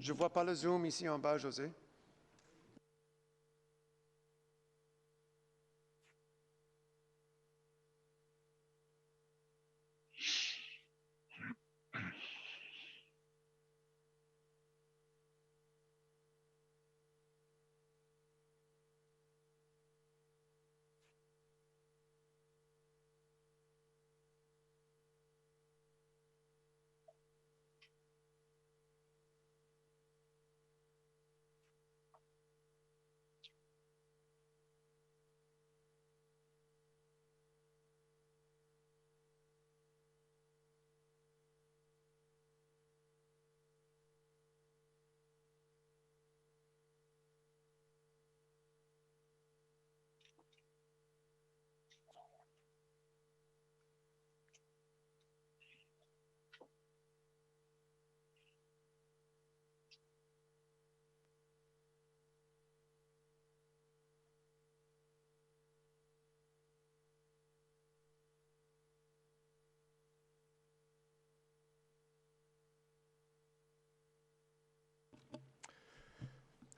Je ne vois pas le Zoom ici en bas, José.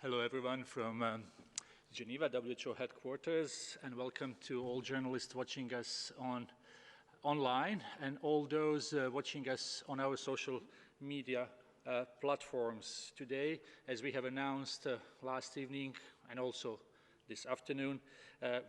Hello, everyone from Geneva, WHO headquarters, and welcome to all journalists watching us online and all those watching us on our social media platforms. Today, as we have announced last evening and also this afternoon,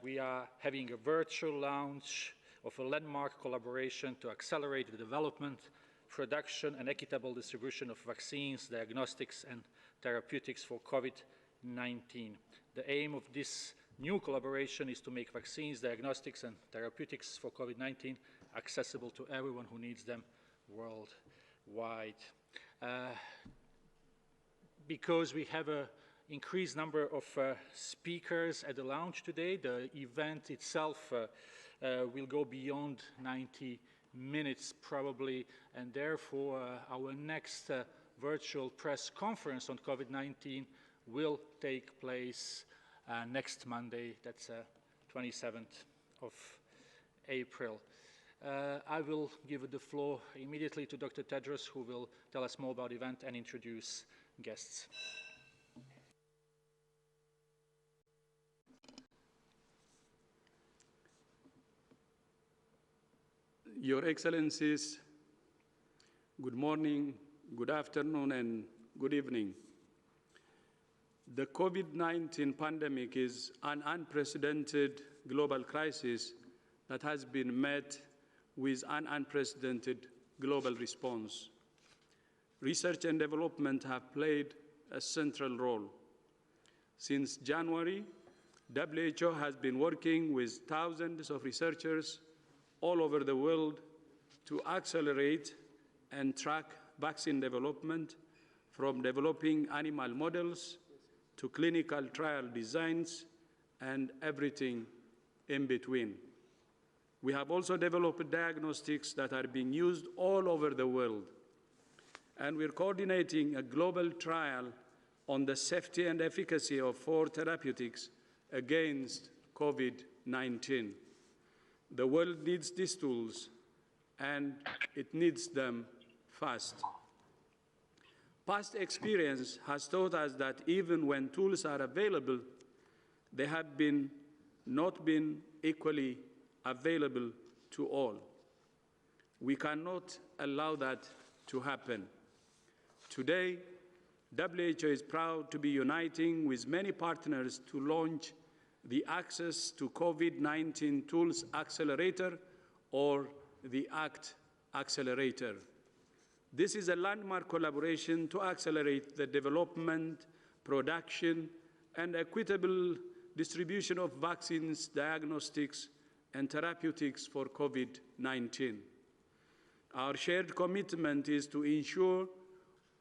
we are having a virtual launch of a landmark collaboration to accelerate the development, production, and equitable distribution of vaccines, diagnostics, and therapeutics for COVID-19. The aim of this new collaboration is to make vaccines, diagnostics, and therapeutics for COVID-19 accessible to everyone who needs them worldwide. Because we have an increased number of speakers at the launch today, the event itself will go beyond 90 minutes probably, and therefore our next virtual press conference on COVID-19 will take place next Monday, that's 27th of April. I will give the floor immediately to Dr. Tedros, who will tell us more about the event and introduce guests. Your Excellencies, good morning, good afternoon, and good evening. The COVID-19 pandemic is an unprecedented global crisis that has been met with an unprecedented global response. Research and development have played a central role. Since January, WHO has been working with thousands of researchers all over the world to accelerate and track vaccine development, from developing animal models to clinical trial designs and everything in between. We have also developed diagnostics that are being used all over the world. And we're coordinating a global trial on the safety and efficacy of 4 therapeutics against COVID-19. The world needs these tools, and it needs them fast. Past experience has taught us that even when tools are available, they have not been equally available to all. We cannot allow that to happen. Today, WHO is proud to be uniting with many partners to launch the Access to COVID-19 Tools Accelerator, or the ACT Accelerator. This is a landmark collaboration to accelerate the development, production, and equitable distribution of vaccines, diagnostics, and therapeutics for COVID-19. Our shared commitment is to ensure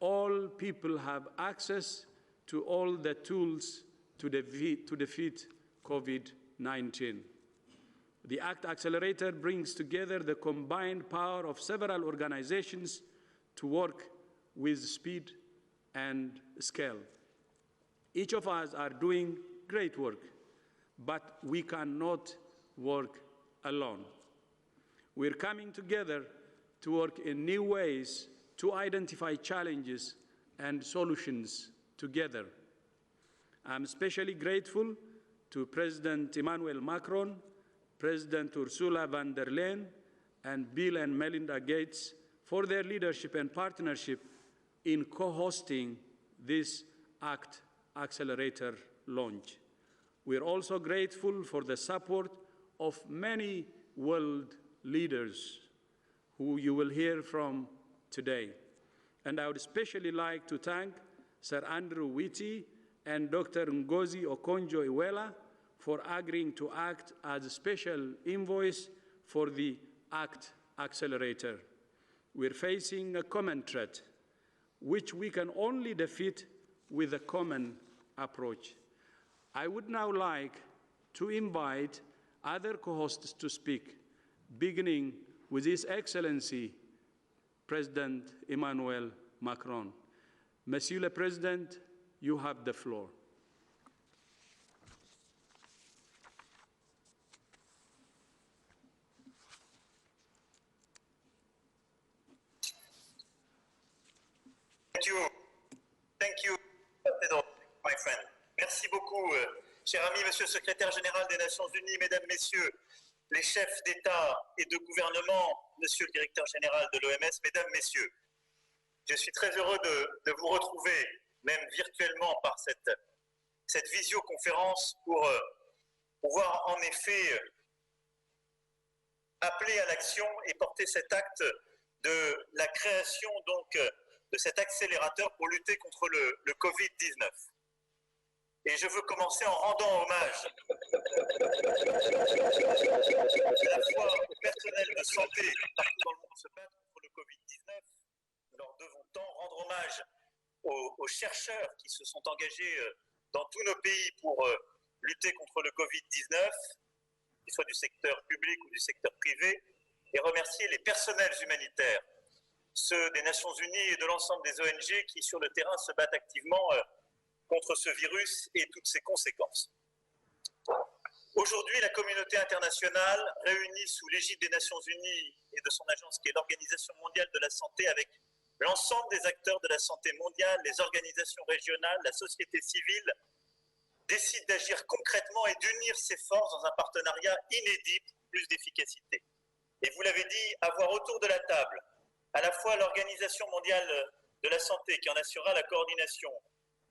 all people have access to all the tools to defeat COVID-19. The ACT Accelerator brings together the combined power of several organizations to work with speed and scale. Each of us are doing great work, but we cannot work alone. We're coming together to work in new ways to identify challenges and solutions together. I'm especially grateful to President Emmanuel Macron, President Ursula von der Leyen, and Bill and Melinda Gates for their leadership and partnership in co-hosting this ACT Accelerator launch. We're also grateful for the support of many world leaders who you will hear from today. And I would especially like to thank Sir Andrew Whitty and Dr. Ngozi Okonjo-Iweala for agreeing to act as a special envoys for the ACT Accelerator. We're facing a common threat, which we can only defeat with a common approach. I would now like to invite other co-hosts to speak, beginning with His Excellency, President Emmanuel Macron. Monsieur le Président, you have the floor. Thank you, my friend. Merci beaucoup, cher ami, Monsieur le Secrétaire général des Nations Unies, Mesdames, Messieurs, les chefs d'État et de gouvernement, Monsieur le Directeur général de l'OMS, Mesdames, Messieurs. Je suis très heureux de vous retrouver, même virtuellement, par cette visioconférence pour pouvoir en effet appeler à l'action et porter cet acte de la création donc de cet accélérateur pour lutter contre le Covid-19. Et je veux commencer en rendant hommage à la fois au personnel de santé partout dans le monde se battre contre le Covid-19. Nous leur devons tant rendre hommage aux chercheurs qui se sont engagés dans tous nos pays pour lutter contre le Covid-19, qu'il soit du secteur public ou du secteur privé, et remercier les personnels humanitaires, ceux des Nations Unies et de l'ensemble des ONG qui, sur le terrain, se battent activement contre ce virus et toutes ses conséquences. Aujourd'hui, la communauté internationale, réunie sous l'égide des Nations Unies et de son agence qui est l'Organisation mondiale de la santé, avec l'ensemble des acteurs de la santé mondiale, les organisations régionales, la société civile, décide d'agir concrètement et d'unir ses forces dans un partenariat inédit pour plus d'efficacité. Et vous l'avez dit, avoir autour de la table à la fois l'Organisation mondiale de la santé qui en assurera la coordination,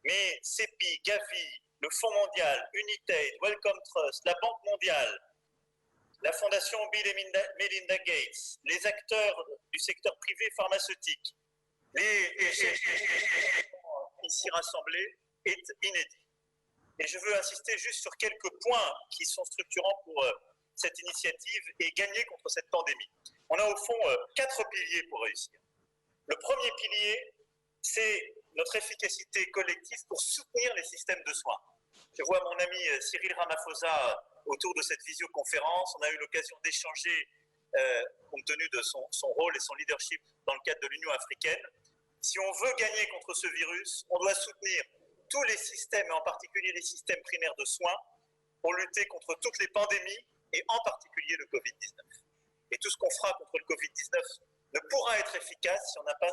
mais CEPI, Gavi, le Fonds mondial, Unitaid, Wellcome Trust, la Banque mondiale, la Fondation Bill et Melinda Gates, les acteurs du secteur privé pharmaceutique, les chefs ici rassemblés, est inédit. Et je veux insister juste sur quelques points qui sont structurants pour cette initiative et gagner contre cette pandémie. On a au fond 4 piliers pour réussir. Le premier pilier, c'est notre efficacité collective pour soutenir les systèmes de soins. Je vois mon ami Cyril Ramaphosa autour de cette visioconférence. On a eu l'occasion d'échanger compte tenu de son rôle et son leadership dans le cadre de l'Union africaine. Si on veut gagner contre ce virus, on doit soutenir tous les systèmes, et en particulier les systèmes primaires de soins, pour lutter contre toutes les pandémies, et en particulier le Covid-19. Et tout ce qu'on fera contre le Covid-19 ne pourra être efficace si on n'a pas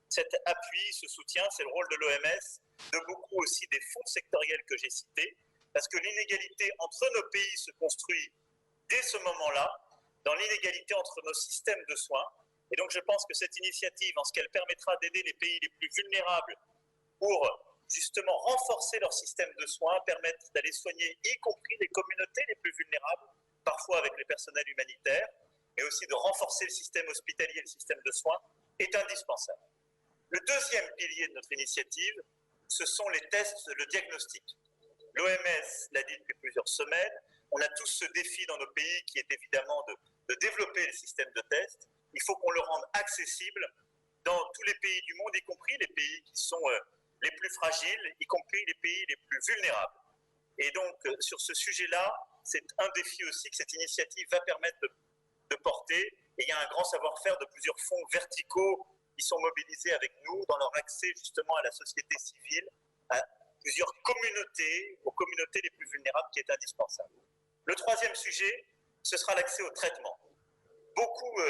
cet appui, ce soutien. C'est le rôle de l'OMS, de beaucoup aussi des fonds sectoriels que j'ai cités, parce que l'inégalité entre nos pays se construit dès ce moment-là, dans l'inégalité entre nos systèmes de soins. Et donc je pense que cette initiative, en ce qu'elle permettra d'aider les pays les plus vulnérables pour justement renforcer leur système de soins, permettre d'aller soigner y compris les communautés les plus vulnérables, parfois avec les personnels humanitaires, mais aussi de renforcer le système hospitalier et le système de soins, est indispensable. Le deuxième pilier de notre initiative, ce sont les tests, le diagnostic. L'OMS l'a dit depuis plusieurs semaines, on a tous ce défi dans nos pays qui est évidemment de développer le système de tests. Il faut qu'on le rende accessible dans tous les pays du monde, y compris les pays qui sont les plus fragiles, y compris les pays les plus vulnérables. Et donc, sur ce sujet-là, c'est un défi aussi que cette initiative va permettre de porter. Et il y a un grand savoir-faire de plusieurs fonds verticaux qui sont mobilisés avec nous dans leur accès justement à la société civile, à plusieurs communautés, aux communautés les plus vulnérables, qui est indispensable. Le troisième sujet, ce sera l'accès au traitement. Beaucoup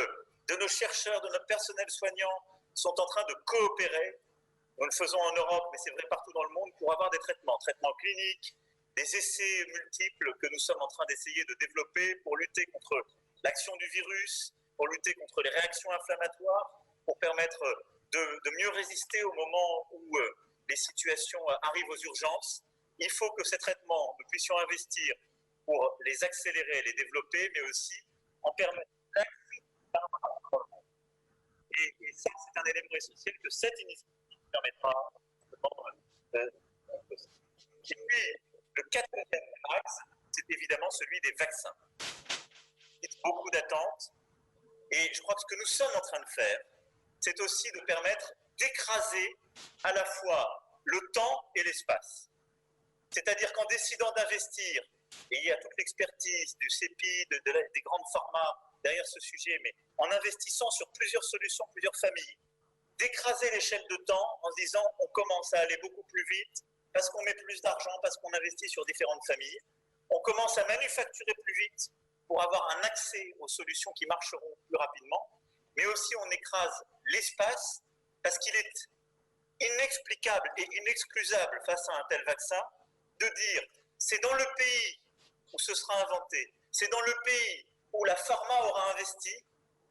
de nos chercheurs, de notre personnel soignant sont en train de coopérer Nous le faisons en Europe, mais c'est vrai partout dans le monde, pour avoir des traitements cliniques, des essais multiples que nous sommes en train d'essayer de développer pour lutter contre l'action du virus, pour lutter contre les réactions inflammatoires, pour permettre de mieux résister au moment où les situations arrivent aux urgences. Il faut que ces traitements, nous puissions investir pour les accélérer, les développer, mais aussi en permettre l'accès. Et ça, c'est un élément essentiel que cette initiative permettra. Et puis, le quatrième axe, c'est évidemment celui des vaccins. Il y a beaucoup d'attentes, et je crois que ce que nous sommes en train de faire, c'est aussi de permettre d'écraser à la fois le temps et l'espace. C'est-à-dire qu'en décidant d'investir, et il y a toute l'expertise du CEPI, des grandes pharma derrière ce sujet, mais en investissant sur plusieurs solutions, plusieurs familles, d'écraser l'échelle de temps en se disant on commence à aller beaucoup plus vite parce qu'on met plus d'argent, parce qu'on investit sur différentes familles, on commence à manufacturer plus vite pour avoir un accès aux solutions qui marcheront plus rapidement, mais aussi on écrase l'espace parce qu'il est inexplicable et inexcusable face à un tel vaccin de dire c'est dans le pays où ce sera inventé, c'est dans le pays où la pharma aura investi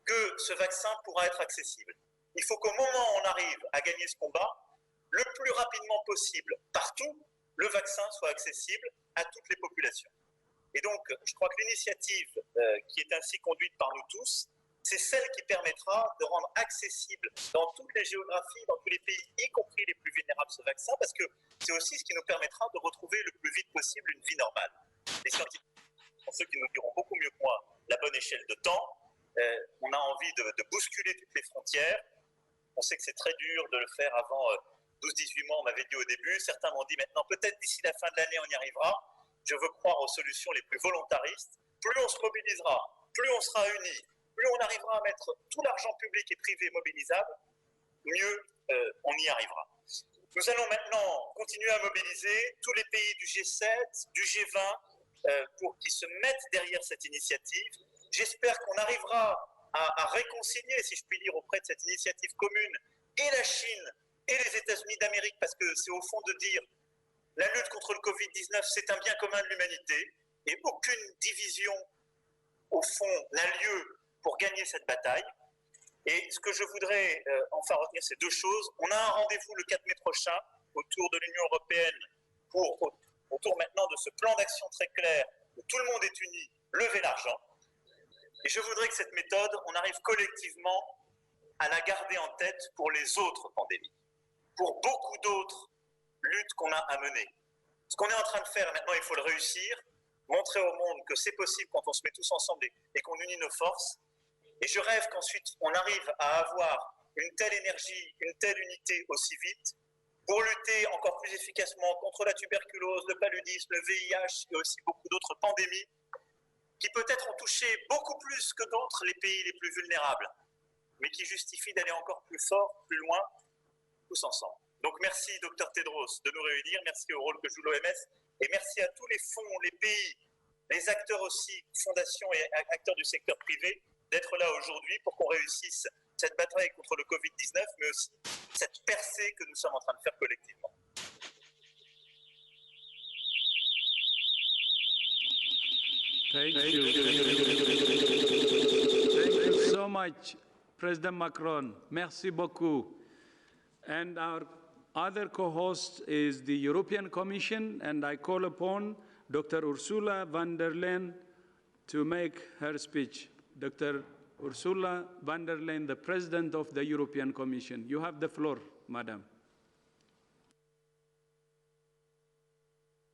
que ce vaccin pourra être accessible. Il faut qu'au moment où on arrive à gagner ce combat, le plus rapidement possible, partout, le vaccin soit accessible à toutes les populations. Et donc, je crois que l'initiative qui est ainsi conduite par nous tous, c'est celle qui permettra de rendre accessible dans toutes les géographies, dans tous les pays, y compris les plus vulnérables, ce vaccin, parce que c'est aussi ce qui nous permettra de retrouver le plus vite possible une vie normale. Les scientifiques sont ceux qui nous diront beaucoup mieux que moi la bonne échelle de temps. On a envie de bousculer toutes les frontières. On sait que c'est très dur de le faire avant 12-18 mois, on m'avait dit au début. Certains m'ont dit maintenant, peut-être d'ici la fin de l'année, on y arrivera. Je veux croire aux solutions les plus volontaristes. Plus on se mobilisera, plus on sera unis, plus on arrivera à mettre tout l'argent public et privé mobilisable, mieux on y arrivera. Nous allons maintenant continuer à mobiliser tous les pays du G7, du G20, pour qu'ils se mettent derrière cette initiative. J'espère qu'on arrivera à réconcilier, si je puis dire, auprès de cette initiative commune, et la Chine et les États-Unis d'Amérique, parce que c'est au fond de dire la lutte contre le Covid-19, c'est un bien commun de l'humanité, et aucune division, au fond, n'a lieu pour gagner cette bataille. Et ce que je voudrais enfin retenir, c'est deux choses. On a un rendez-vous le 4 mai prochain autour de l'Union européenne autour maintenant de ce plan d'action très clair où tout le monde est uni, lever l'argent. Et je voudrais que cette méthode, on arrive collectivement à la garder en tête pour les autres pandémies, pour beaucoup d'autres luttes qu'on a à mener. Ce qu'on est en train de faire maintenant, il faut le réussir, montrer au monde que c'est possible quand on se met tous ensemble et qu'on unit nos forces. Et je rêve qu'ensuite on arrive à avoir une telle énergie, une telle unité aussi vite pour lutter encore plus efficacement contre la tuberculose, le paludisme, le VIH et aussi beaucoup d'autres pandémies qui peut-être ont touché beaucoup plus que d'autres les pays les plus vulnérables, mais qui justifient d'aller encore plus fort, plus loin, tous ensemble. Donc merci Dr Tedros de nous réunir, merci au rôle que joue l'OMS et merci à tous les fonds, les pays, les acteurs aussi, fondations et acteurs du secteur privé d'être là aujourd'hui pour qu'on réussisse cette bataille contre le Covid-19, mais aussi cette percée que nous sommes en train de faire collectivement. Thank you. Thank you so much, President Macron. Merci beaucoup. And our other co-host is the European Commission, and I call upon Dr. Ursula von der Leyen to make her speech. Dr. Ursula von der Leyen, the President of the European Commission. You have the floor, Madam.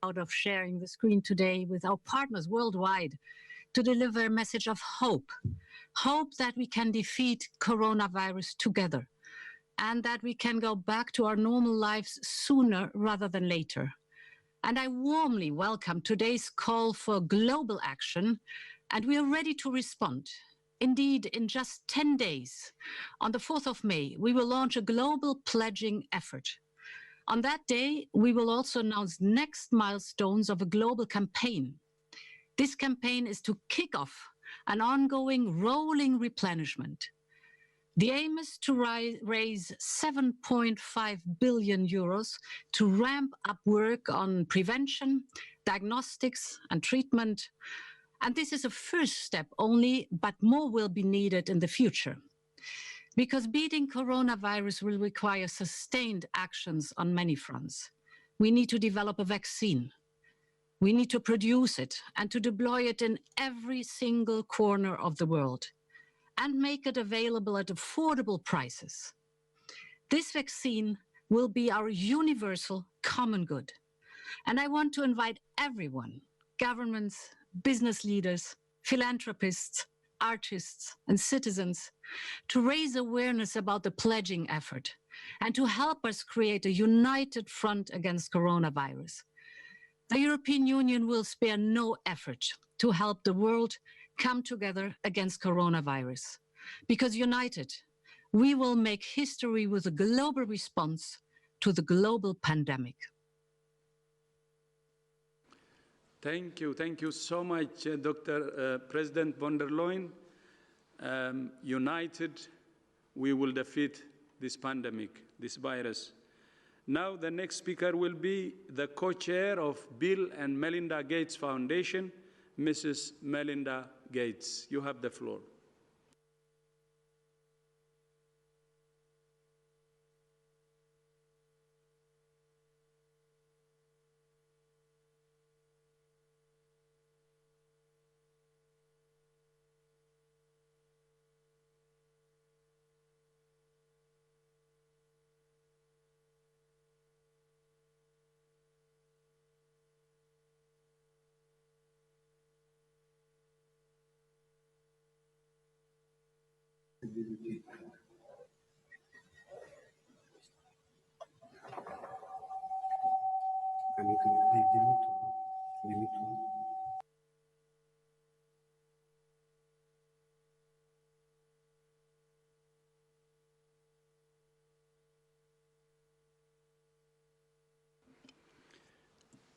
Out of sharing the screen today with our partners worldwide to deliver a message of hope. Hope that we can defeat coronavirus together and that we can go back to our normal lives sooner rather than later. And I warmly welcome today's call for global action, and we are ready to respond. Indeed, in just 10 days, on the 4th of May, we will launch a global pledging effort. On that day, we will also announce next milestones of a global campaign. This campaign is to kick off an ongoing rolling replenishment. The aim is to raise 7.5 billion euros to ramp up work on prevention, diagnostics, and treatment. And this is a first step only, but more will be needed in the future. Because beating coronavirus will require sustained actions on many fronts. We need to develop a vaccine. We need to produce it and to deploy it in every single corner of the world and make it available at affordable prices. This vaccine will be our universal common good. And I want to invite everyone, governments, business leaders, philanthropists, artists, and citizens to raise awareness about the pledging effort and to help us create a united front against coronavirus. The European Union will spare no effort to help the world come together against coronavirus, because united, we will make history with a global response to the global pandemic. Thank you so much, Dr. President von der Leyen. United, we will defeat this pandemic, this virus. Now the next speaker will be the co-chair of Bill and Melinda Gates Foundation, Mrs. Melinda Gates. You have the floor.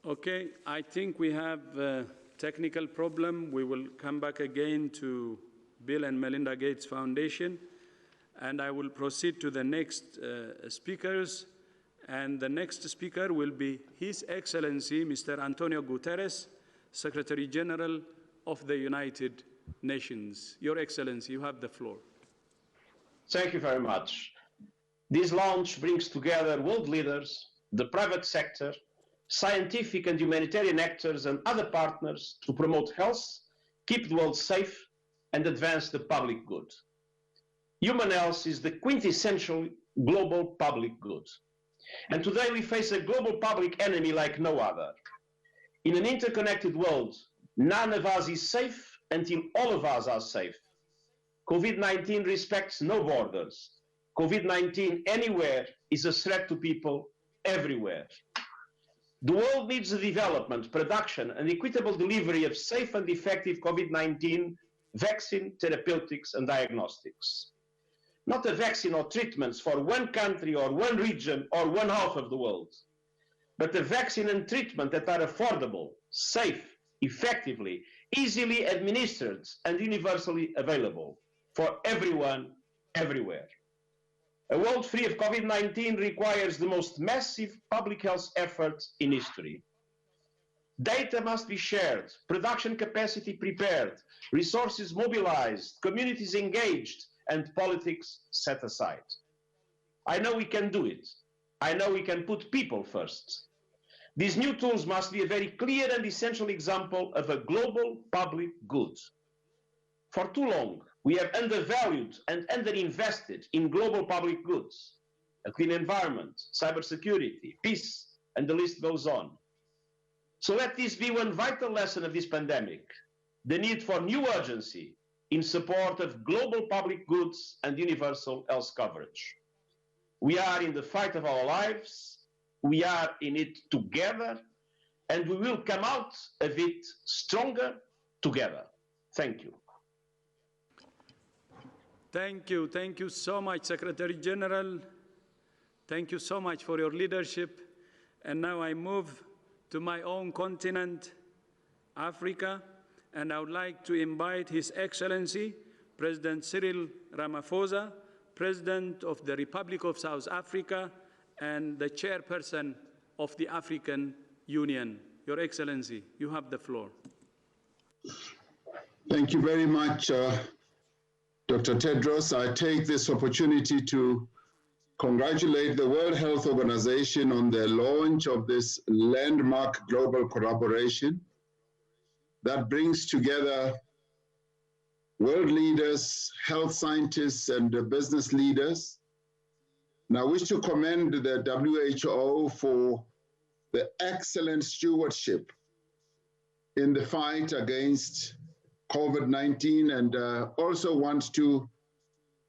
Okay, I think we have a technical problem. We will come back again to Bill and Melinda Gates Foundation, and I will proceed to the next speakers. And the next speaker will be His Excellency, Mr. Antonio Guterres, Secretary General of the United Nations. Your Excellency, you have the floor. Thank you very much. This launch brings together world leaders, the private sector, scientific and humanitarian actors and other partners to promote health, keep the world safe, and advance the public good. Human health is the quintessential global public good. And today we face a global public enemy like no other. In an interconnected world, none of us is safe until all of us are safe. COVID-19 respects no borders. COVID-19 anywhere is a threat to people everywhere. The world needs the development, production, and equitable delivery of safe and effective COVID-19 vaccine, therapeutics, and diagnostics. Not a vaccine or treatments for one country or one region or one half of the world, but a vaccine and treatment that are affordable, safe, effectively, easily administered, and universally available for everyone, everywhere. A world free of COVID-19 requires the most massive public health effort in history. Data must be shared, production capacity prepared, resources mobilized, communities engaged, and politics set aside. I know we can do it. I know we can put people first. These new tools must be a very clear and essential example of a global public good. For too long, we have undervalued and underinvested in global public goods, a clean environment, cybersecurity, peace, and the list goes on. So let this be one vital lesson of this pandemic, the need for new urgency in support of global public goods and universal health coverage. We are in the fight of our lives, we are in it together, and we will come out of it stronger together. Thank you. Thank you so much, Secretary General. Thank you so much for your leadership. And now I move to my own continent, Africa, and I would like to invite His Excellency, President Cyril Ramaphosa, President of the Republic of South Africa, and the Chairperson of the African Union. Your Excellency, you have the floor. Thank you very much, Dr. Tedros. I take this opportunity to congratulate the World Health Organization on the launch of this landmark global collaboration that brings together world leaders, health scientists, and business leaders. And I wish to commend the WHO for the excellent stewardship in the fight against COVID-19, and also want to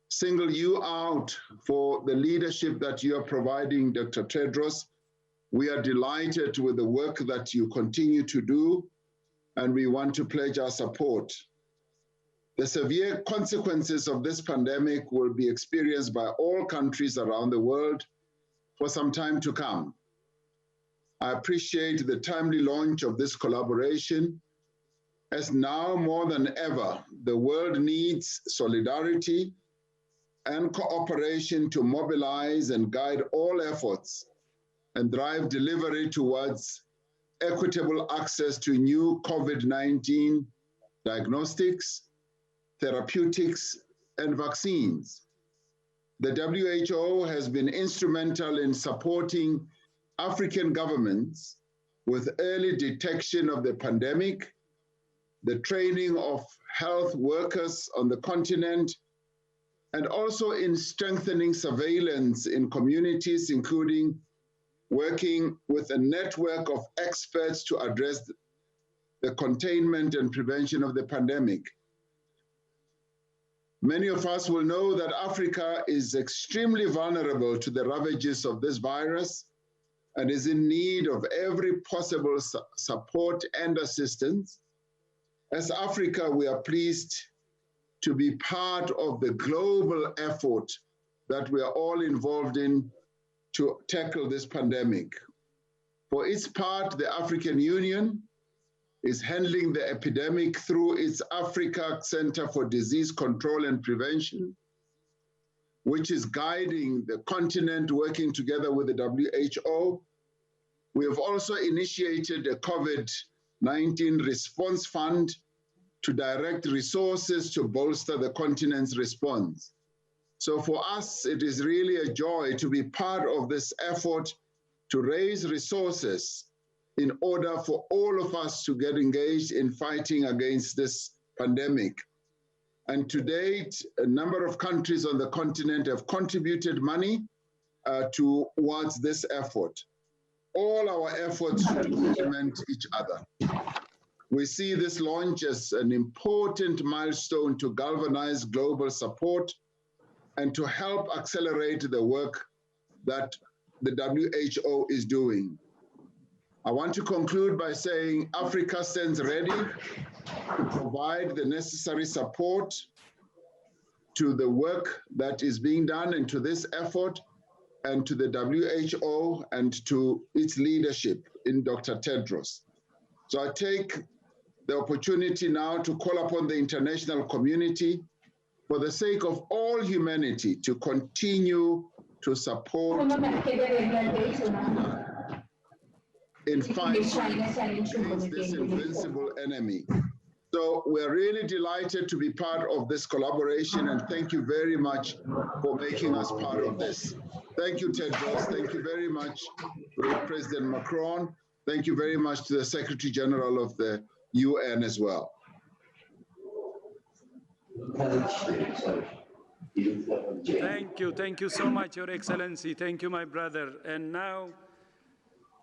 single you out for the leadership that you are providing, Dr. Tedros. We are delighted with the work that you continue to do, and we want to pledge our support. The severe consequences of this pandemic will be experienced by all countries around the world for some time to come. I appreciate the timely launch of this collaboration, as now more than ever, the world needs solidarity and cooperation to mobilize and guide all efforts and drive delivery towards equitable access to new COVID-19 diagnostics, therapeutics, and vaccines. The WHO has been instrumental in supporting African governments with early detection of the pandemic, the training of health workers on the continent, and also in strengthening surveillance in communities, including working with a network of experts to address the containment and prevention of the pandemic. Many of us will know that Africa is extremely vulnerable to the ravages of this virus and is in need of every possible support and assistance. As Africa, we are pleased to be part of the global effort that we are all involved in to tackle this pandemic. For its part, the African Union is handling the epidemic through its Africa Center for Disease Control and Prevention, which is guiding the continent, working together with the WHO. We have also initiated a COVID-19 response fund to direct resources to bolster the continent's response. So for us, it is really a joy to be part of this effort to raise resources in order for all of us to get engaged in fighting against this pandemic. And to date, a number of countries on the continent have contributed money towards this effort. All our efforts should complement each other. We see this launch as an important milestone to galvanize global support and to help accelerate the work that the WHO is doing. I want to conclude by saying Africa stands ready to provide the necessary support to the work that is being done and to this effort, and to the WHO and to its leadership in Dr. Tedros. So I take the opportunity now to call upon the international community for the sake of all humanity to continue to support in fighting against this invincible enemy. So we're really delighted to be part of this collaboration, and thank you very much for making us part of this. Thank you, Tedros. Thank you very much to President Macron. Thank you very much to the Secretary General of the UN as well. Thank you so much, Your Excellency. Thank you, my brother. And now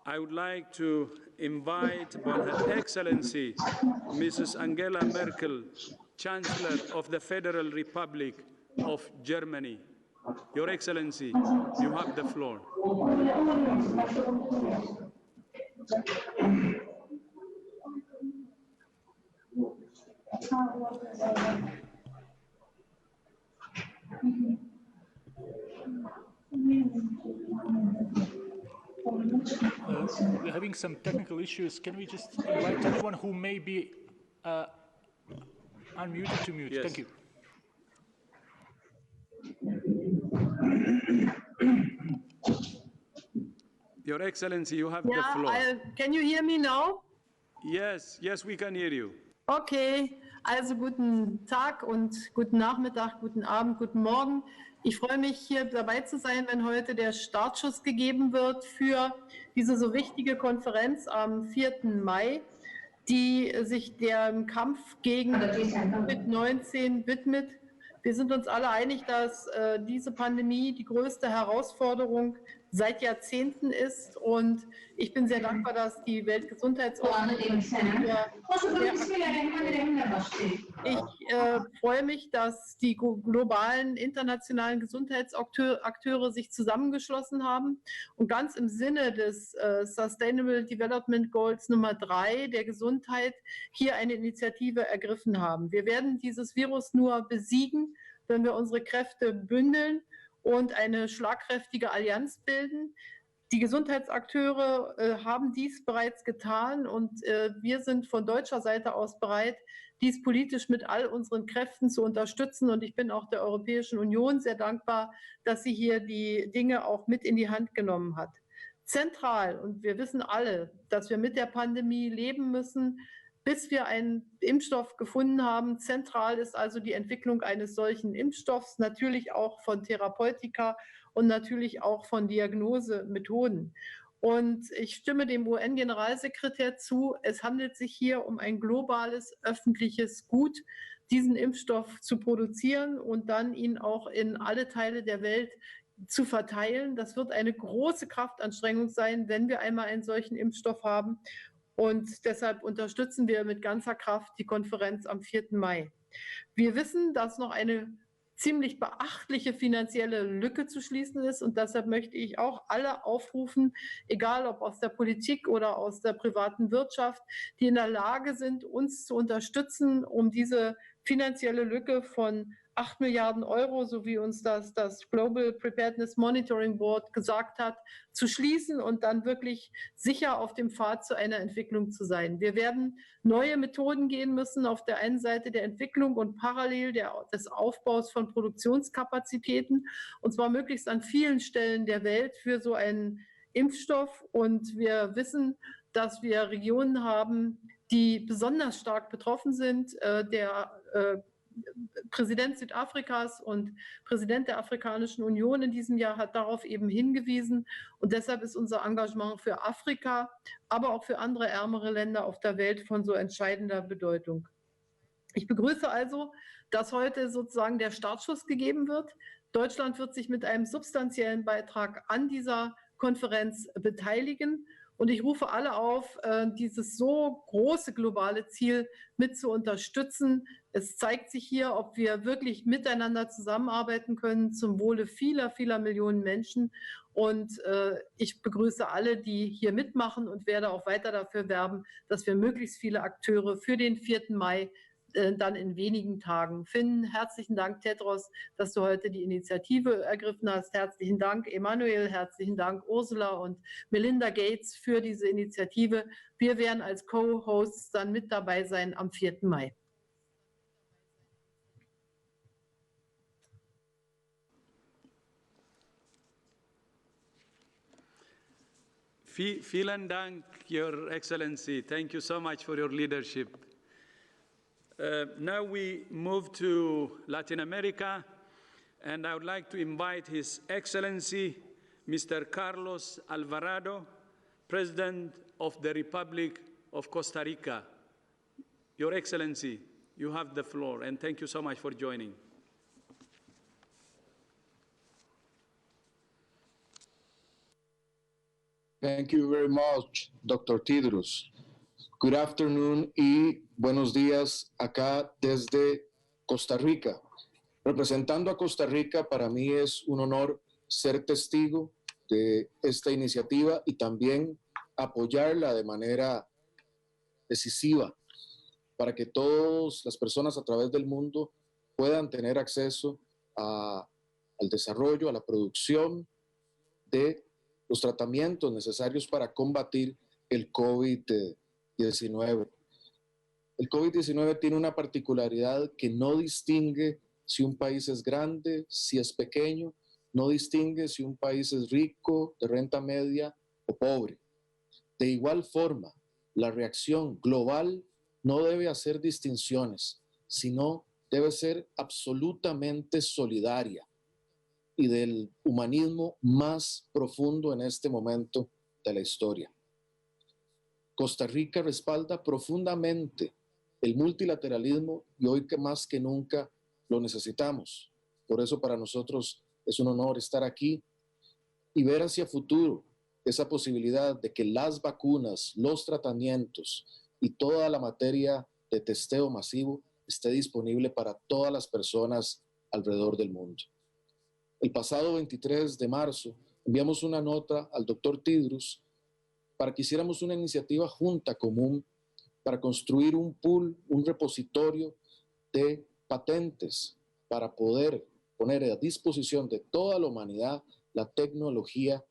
I would like to invite Her Excellency, Mrs. Angela Merkel, Chancellor of the Federal Republic of Germany. Your Excellency, you have the floor. We're having some technical issues. Can we just invite anyone who may be unmuted to mute? Yes. Thank you. Your Excellency, you have the floor. Can you hear me now? Yes, yes, we can hear you. Okay, also guten Tag und guten Nachmittag, guten Abend, guten Morgen. Ich freue mich, hier dabei zu sein, wenn heute der Startschuss gegeben wird für diese so wichtige Konferenz am 4. Mai, die sich dem Kampf gegen Covid-19 widmet. Wir sind uns alle einig, dass diese Pandemie die größte Herausforderung seit Jahrzehnten ist, und ich bin sehr dankbar, dass die Weltgesundheitsorganisation ich freue mich, dass die globalen internationalen Gesundheitsakteure sich zusammengeschlossen haben und ganz im Sinne des Sustainable Development Goals Nummer 3 der Gesundheit hier eine Initiative ergriffen haben. Wir werden dieses Virus nur besiegen, wenn wir unsere Kräfte bündeln und eine schlagkräftige Allianz bilden. Die Gesundheitsakteure haben dies bereits getan, und wir sind von deutscher Seite aus bereit, dies politisch mit all unseren Kräften zu unterstützen. Und ich bin auch der Europäischen Union sehr dankbar, dass sie hier die Dinge auch mit in die Hand genommen hat. Zentral, und wir wissen alle, dass wir mit der Pandemie leben müssen, bis wir einen Impfstoff gefunden haben. Zentral ist also die Entwicklung eines solchen Impfstoffs, natürlich auch von Therapeutika und natürlich auch von Diagnosemethoden. Und ich stimme dem UN-Generalsekretär zu, es handelt sich hier um ein globales öffentliches Gut, diesen Impfstoff zu produzieren und dann ihn auch in alle Teile der Welt zu verteilen. Das wird eine große Kraftanstrengung sein, wenn wir einmal einen solchen Impfstoff haben. Und deshalb unterstützen wir mit ganzer Kraft die Konferenz am 4. Mai. Wir wissen, dass noch eine ziemlich beachtliche finanzielle Lücke zu schließen ist. Und deshalb möchte ich auch alle aufrufen, egal ob aus der Politik oder aus der privaten Wirtschaft, die in der Lage sind, uns zu unterstützen, um diese finanzielle Lücke von 8 Milliarden Euro, so wie uns das Global Preparedness Monitoring Board gesagt hat, zu schließen und dann wirklich sicher auf dem Pfad zu einer Entwicklung zu sein. Wir werden neue Methoden gehen müssen, auf der einen Seite der Entwicklung und parallel des Aufbaus von Produktionskapazitäten, und zwar möglichst an vielen Stellen der Welt für so einen Impfstoff. Und wir wissen, dass wir Regionen haben, die besonders stark betroffen sind. Der Präsident Südafrikas und Präsident der Afrikanischen Union in diesem Jahr hat darauf eben hingewiesen. Und deshalb ist unser Engagement für Afrika, aber auch für andere ärmere Länder auf der Welt von so entscheidender Bedeutung. Ich begrüße also, dass heute sozusagen der Startschuss gegeben wird. Deutschland wird sich mit einem substanziellen Beitrag an dieser Konferenz beteiligen. Und ich rufe alle auf, dieses so große globale Ziel mit zu unterstützen. Es zeigt sich hier, ob wir wirklich miteinander zusammenarbeiten können zum Wohle vieler, vieler Millionen Menschen. Und ich begrüße alle, die hier mitmachen, und werde auch weiter dafür werben, dass wir möglichst viele Akteure für den 4. Mai dann in wenigen Tagen finden. Herzlichen Dank, Tedros, dass du heute die Initiative ergriffen hast. Herzlichen Dank, Emanuel. Herzlichen Dank, Ursula und Melinda Gates, für diese Initiative. Wir werden als Co-Hosts dann mit dabei sein am 4. Mai. Vielen Dank, Your Excellency. Thank you so much for your leadership. Now we move to Latin America, and I would like to invite His Excellency, Mr. Carlos Alvarado, President of the Republic of Costa Rica. Your Excellency, you have the floor, and thank you so much for joining. Thank you very much, Dr. Tedros. Good afternoon y buenos días acá desde Costa Rica. Representando a Costa Rica, para mí es un honor ser testigo de esta iniciativa y también apoyarla de manera decisiva para que todas las personas a través del mundo puedan tener acceso al desarrollo, a la producción de los tratamientos necesarios para combatir el COVID-19. El COVID-19 tiene una particularidad que no distingue si un país es grande, si es pequeño, no distingue si un país es rico, de renta media o pobre. De igual forma, la reacción global no debe hacer distinciones, sino debe ser absolutamente solidaria y del humanismo más profundo en este momento de la historia. Costa Rica respalda profundamente el multilateralismo y hoy que más que nunca lo necesitamos. Por eso para nosotros es un honor estar aquí y ver hacia futuro esa posibilidad de que las vacunas, los tratamientos y toda la materia de testeo masivo esté disponible para todas las personas alrededor del mundo. El pasado 23 de marzo enviamos una nota al doctor Tedros para que hiciéramos una iniciativa junta común para construir un pool, un repositorio de patentes para poder poner a disposición de toda la humanidad la tecnología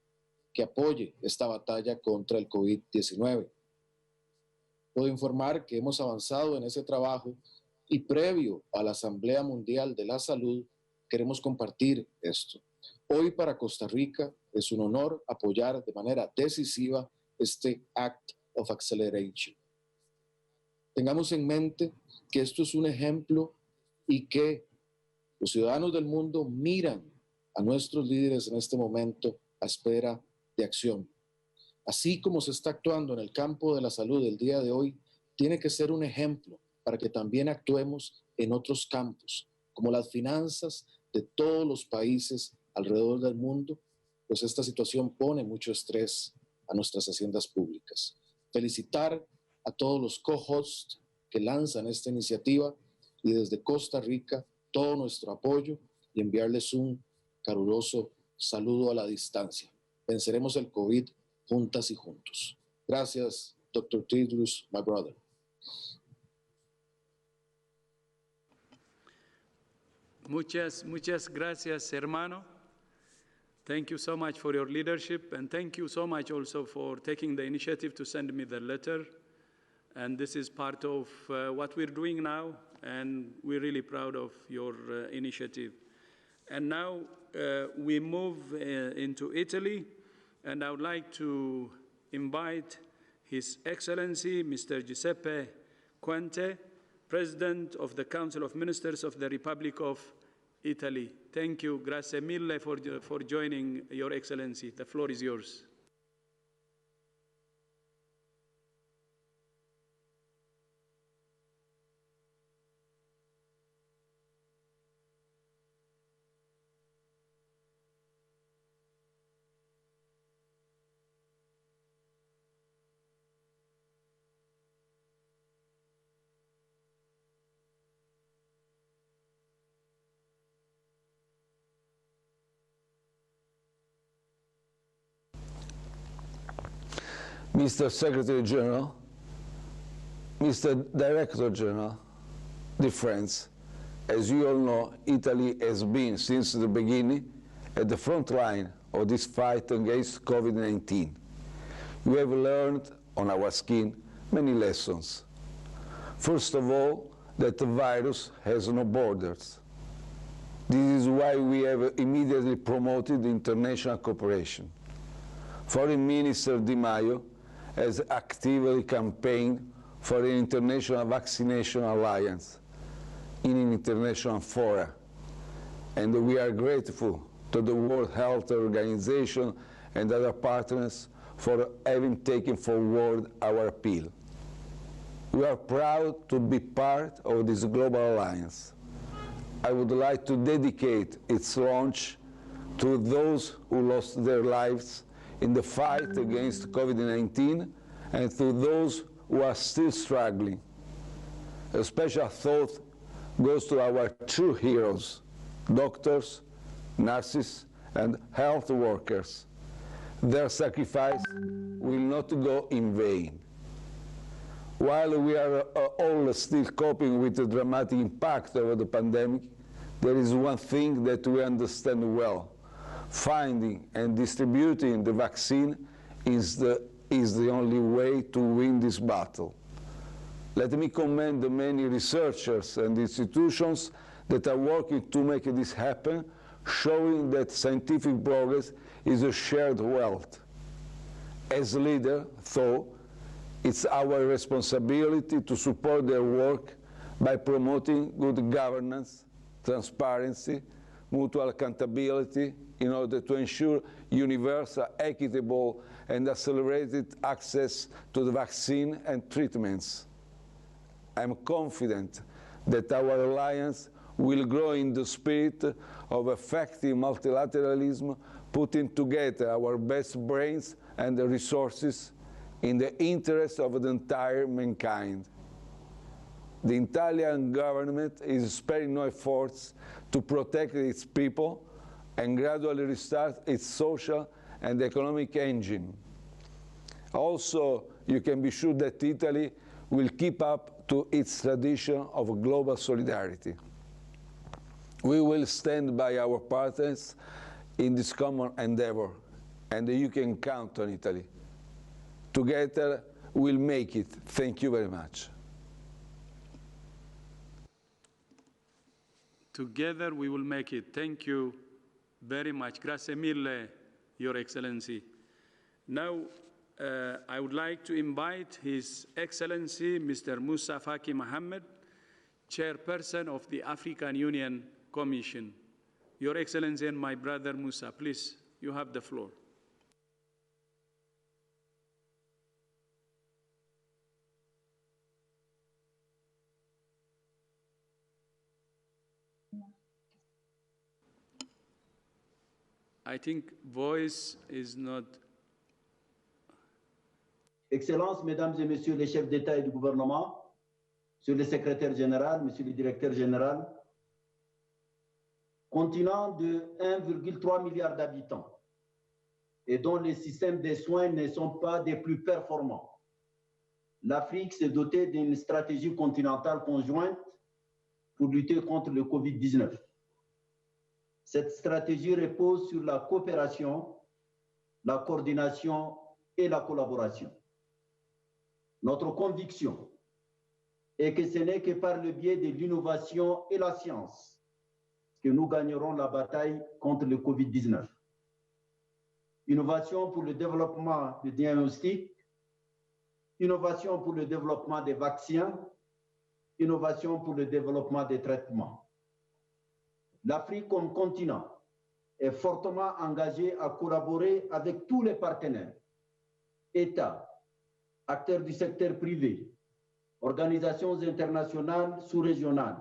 que apoye esta batalla contra el COVID-19. Puedo informar que hemos avanzado en ese trabajo y previo a la Asamblea Mundial de la Salud queremos compartir esto. Hoy para Costa Rica es un honor apoyar de manera decisiva este Act of Acceleration. Tengamos en mente que esto es un ejemplo y que los ciudadanos del mundo miran a nuestros líderes en este momento a espera de acción. Así como se está actuando en el campo de la salud el día de hoy, tiene que ser un ejemplo para que también actuemos en otros campos, como las finanzas de todos los países alrededor del mundo, pues esta situación pone mucho estrés a nuestras haciendas públicas. Felicitar a todos los co-hosts que lanzan esta iniciativa y desde Costa Rica todo nuestro apoyo y enviarles un caluroso saludo a la distancia. Venceremos el COVID juntas y juntos. Gracias, Dr. Tedros, my brother. Muchas gracias, hermano. Thank you so much for your leadership, and thank you so much also for taking the initiative to send me the letter. And this is part of what we're doing now, and we're really proud of your initiative. And now we move into Italy, and I would like to invite His Excellency, Mr. Giuseppe Conte, President of the Council of Ministers of the Republic of Italy. Thank you. Grazie mille for joining, Your Excellency. The floor is yours. Mr. Secretary General, Mr. Director General, dear friends, as you all know, Italy has been, since the beginning, at the front line of this fight against COVID-19. We have learned on our skin many lessons. First of all, that the virus has no borders. This is why we have immediately promoted international cooperation. Foreign Minister Di Maio has actively campaigned for an international vaccination alliance in an international fora. And we are grateful to the World Health Organization and other partners for having taken forward our appeal. We are proud to be part of this global alliance. I would like to dedicate its launch to those who lost their lives in the fight against COVID-19 and to those who are still struggling. A special thought goes to our true heroes, doctors, nurses, and health workers. Their sacrifice will not go in vain. While we are all still coping with the dramatic impact of the pandemic, there is one thing that we understand well. Finding and distributing the vaccine is the only way to win this battle. Let me commend the many researchers and institutions that are working to make this happen, showing that scientific progress is a shared wealth. As leader, though, it's our responsibility to support their work by promoting good governance, transparency, mutual accountability in order to ensure universal, equitable, and accelerated access to the vaccine and treatments. I'm confident that our alliance will grow in the spirit of effective multilateralism, putting together our best brains and the resources in the interest of the entire mankind. The Italian government is sparing no efforts to protect its people and gradually restart its social and economic engine. Also, you can be sure that Italy will keep up to its tradition of global solidarity. We will stand by our partners in this common endeavor, and you can count on Italy. Together, we'll make it. Thank you very much. Together we will make it. Thank you very much. Grazie mille, Your Excellency. Now, I would like to invite His Excellency, Mr. Moussa Faki Mohammed, Chairperson of the African Union Commission. Your Excellency and my brother Moussa, please, you have the floor. I think voice is not. Excellences, Mesdames et Messieurs les chefs d'État et du gouvernement, Monsieur le secrétaire général, Monsieur le directeur général, continent de 1,3 milliard d'habitants et dont les systèmes de soins ne sont pas des plus performants, l'Afrique s'est dotée d'une stratégie continentale conjointe pour lutter contre le Covid-19. Cette stratégie repose sur la coopération, la coordination et la collaboration. Notre conviction est que ce n'est que par le biais de l'innovation et la science que nous gagnerons la bataille contre le Covid-19. Innovation pour le développement des diagnostics, innovation pour le développement des vaccins, innovation pour le développement des traitements. L'Afrique comme continent est fortement engagée à collaborer avec tous les partenaires, États, acteurs du secteur privé, organisations internationales sous-régionales,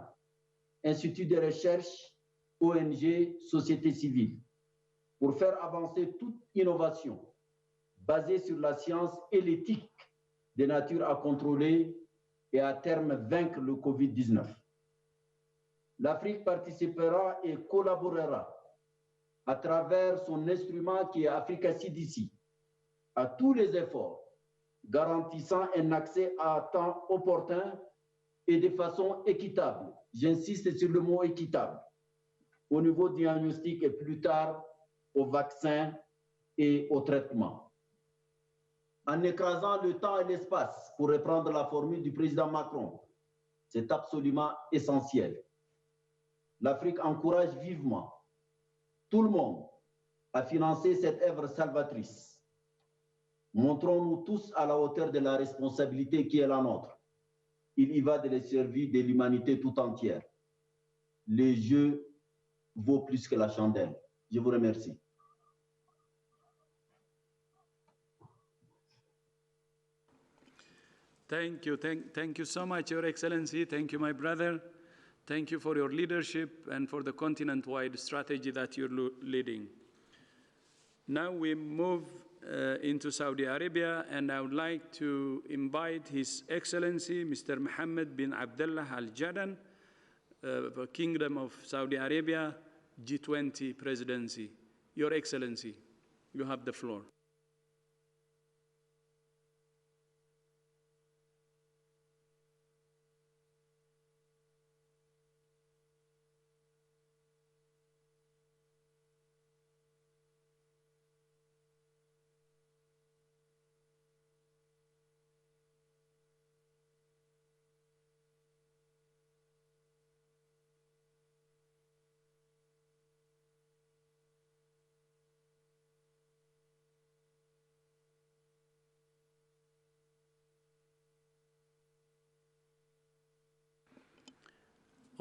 instituts de recherche, ONG, société civile, pour faire avancer toute innovation basée sur la science et l'éthique de nature à contrôler et à terme vaincre le Covid-19. L'Afrique participera et collaborera à travers son instrument qui est Africa CDC à tous les efforts garantissant un accès à temps opportun et de façon équitable. J'insiste sur le mot équitable au niveau diagnostic et plus tard au vaccin et au traitement. En écrasant le temps et l'espace, pour reprendre la formule du président Macron, c'est absolument essentiel. L'Afrique encourage vivement tout le monde à financer cette œuvre salvatrice. Montrons-nous tous à la hauteur de la responsabilité qui est la nôtre. Il y va de la survie de l'humanité tout entière. Le jeu vaut plus que la chandelle. Je vous remercie. Thank you so much, Your Excellency. Thank you, my brother. Thank you for your leadership and for the continent-wide strategy that you're leading. Now we move into Saudi Arabia, and I would like to invite His Excellency, Mr. Mohammed bin Abdullah Al Jaddan, the Kingdom of Saudi Arabia, G20 Presidency. Your Excellency, you have the floor.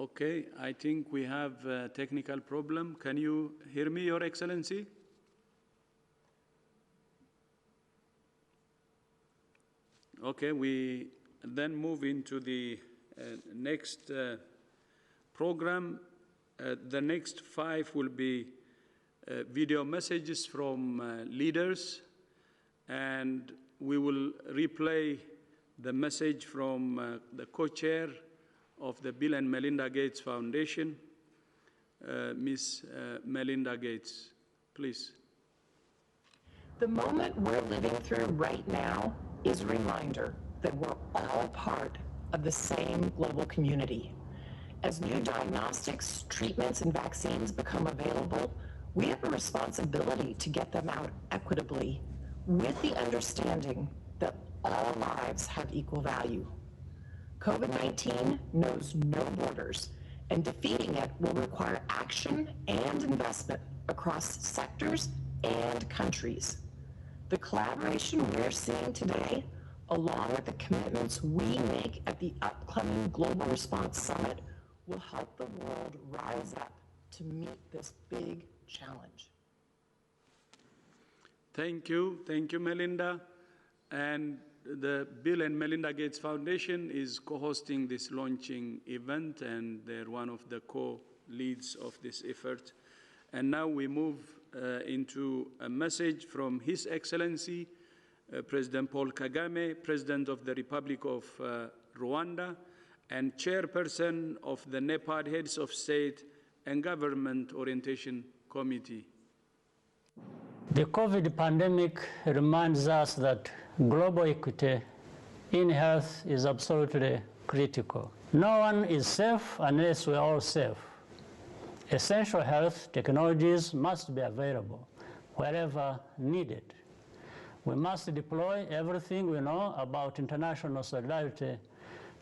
Okay, I think we have a technical problem. Can you hear me, Your Excellency? Okay, we then move into the next program. The next 5 will be video messages from leaders, and we will replay the message from the co-chair of the Bill and Melinda Gates Foundation, Ms. Melinda Gates, please. The moment we're living through right now is a reminder that we're all part of the same global community. As new diagnostics, treatments, and vaccines become available, we have a responsibility to get them out equitably with the understanding that all lives have equal value. COVID-19 knows no borders, and defeating it will require action and investment across sectors and countries. The collaboration we're seeing today, along with the commitments we make at the upcoming Global Response Summit, will help the world rise up to meet this big challenge. Thank you, Melinda. And the Bill and Melinda Gates Foundation is co-hosting this launching event, and they're one of the co-leads of this effort. And now we move into a message from His Excellency, President Paul Kagame, President of the Republic of Rwanda, and Chairperson of the NEPAD Heads of State and Government Orientation Committee. The COVID pandemic reminds us that global equity in health is absolutely critical. No one is safe unless we're all safe. Essential health technologies must be available wherever needed. We must deploy everything we know about international solidarity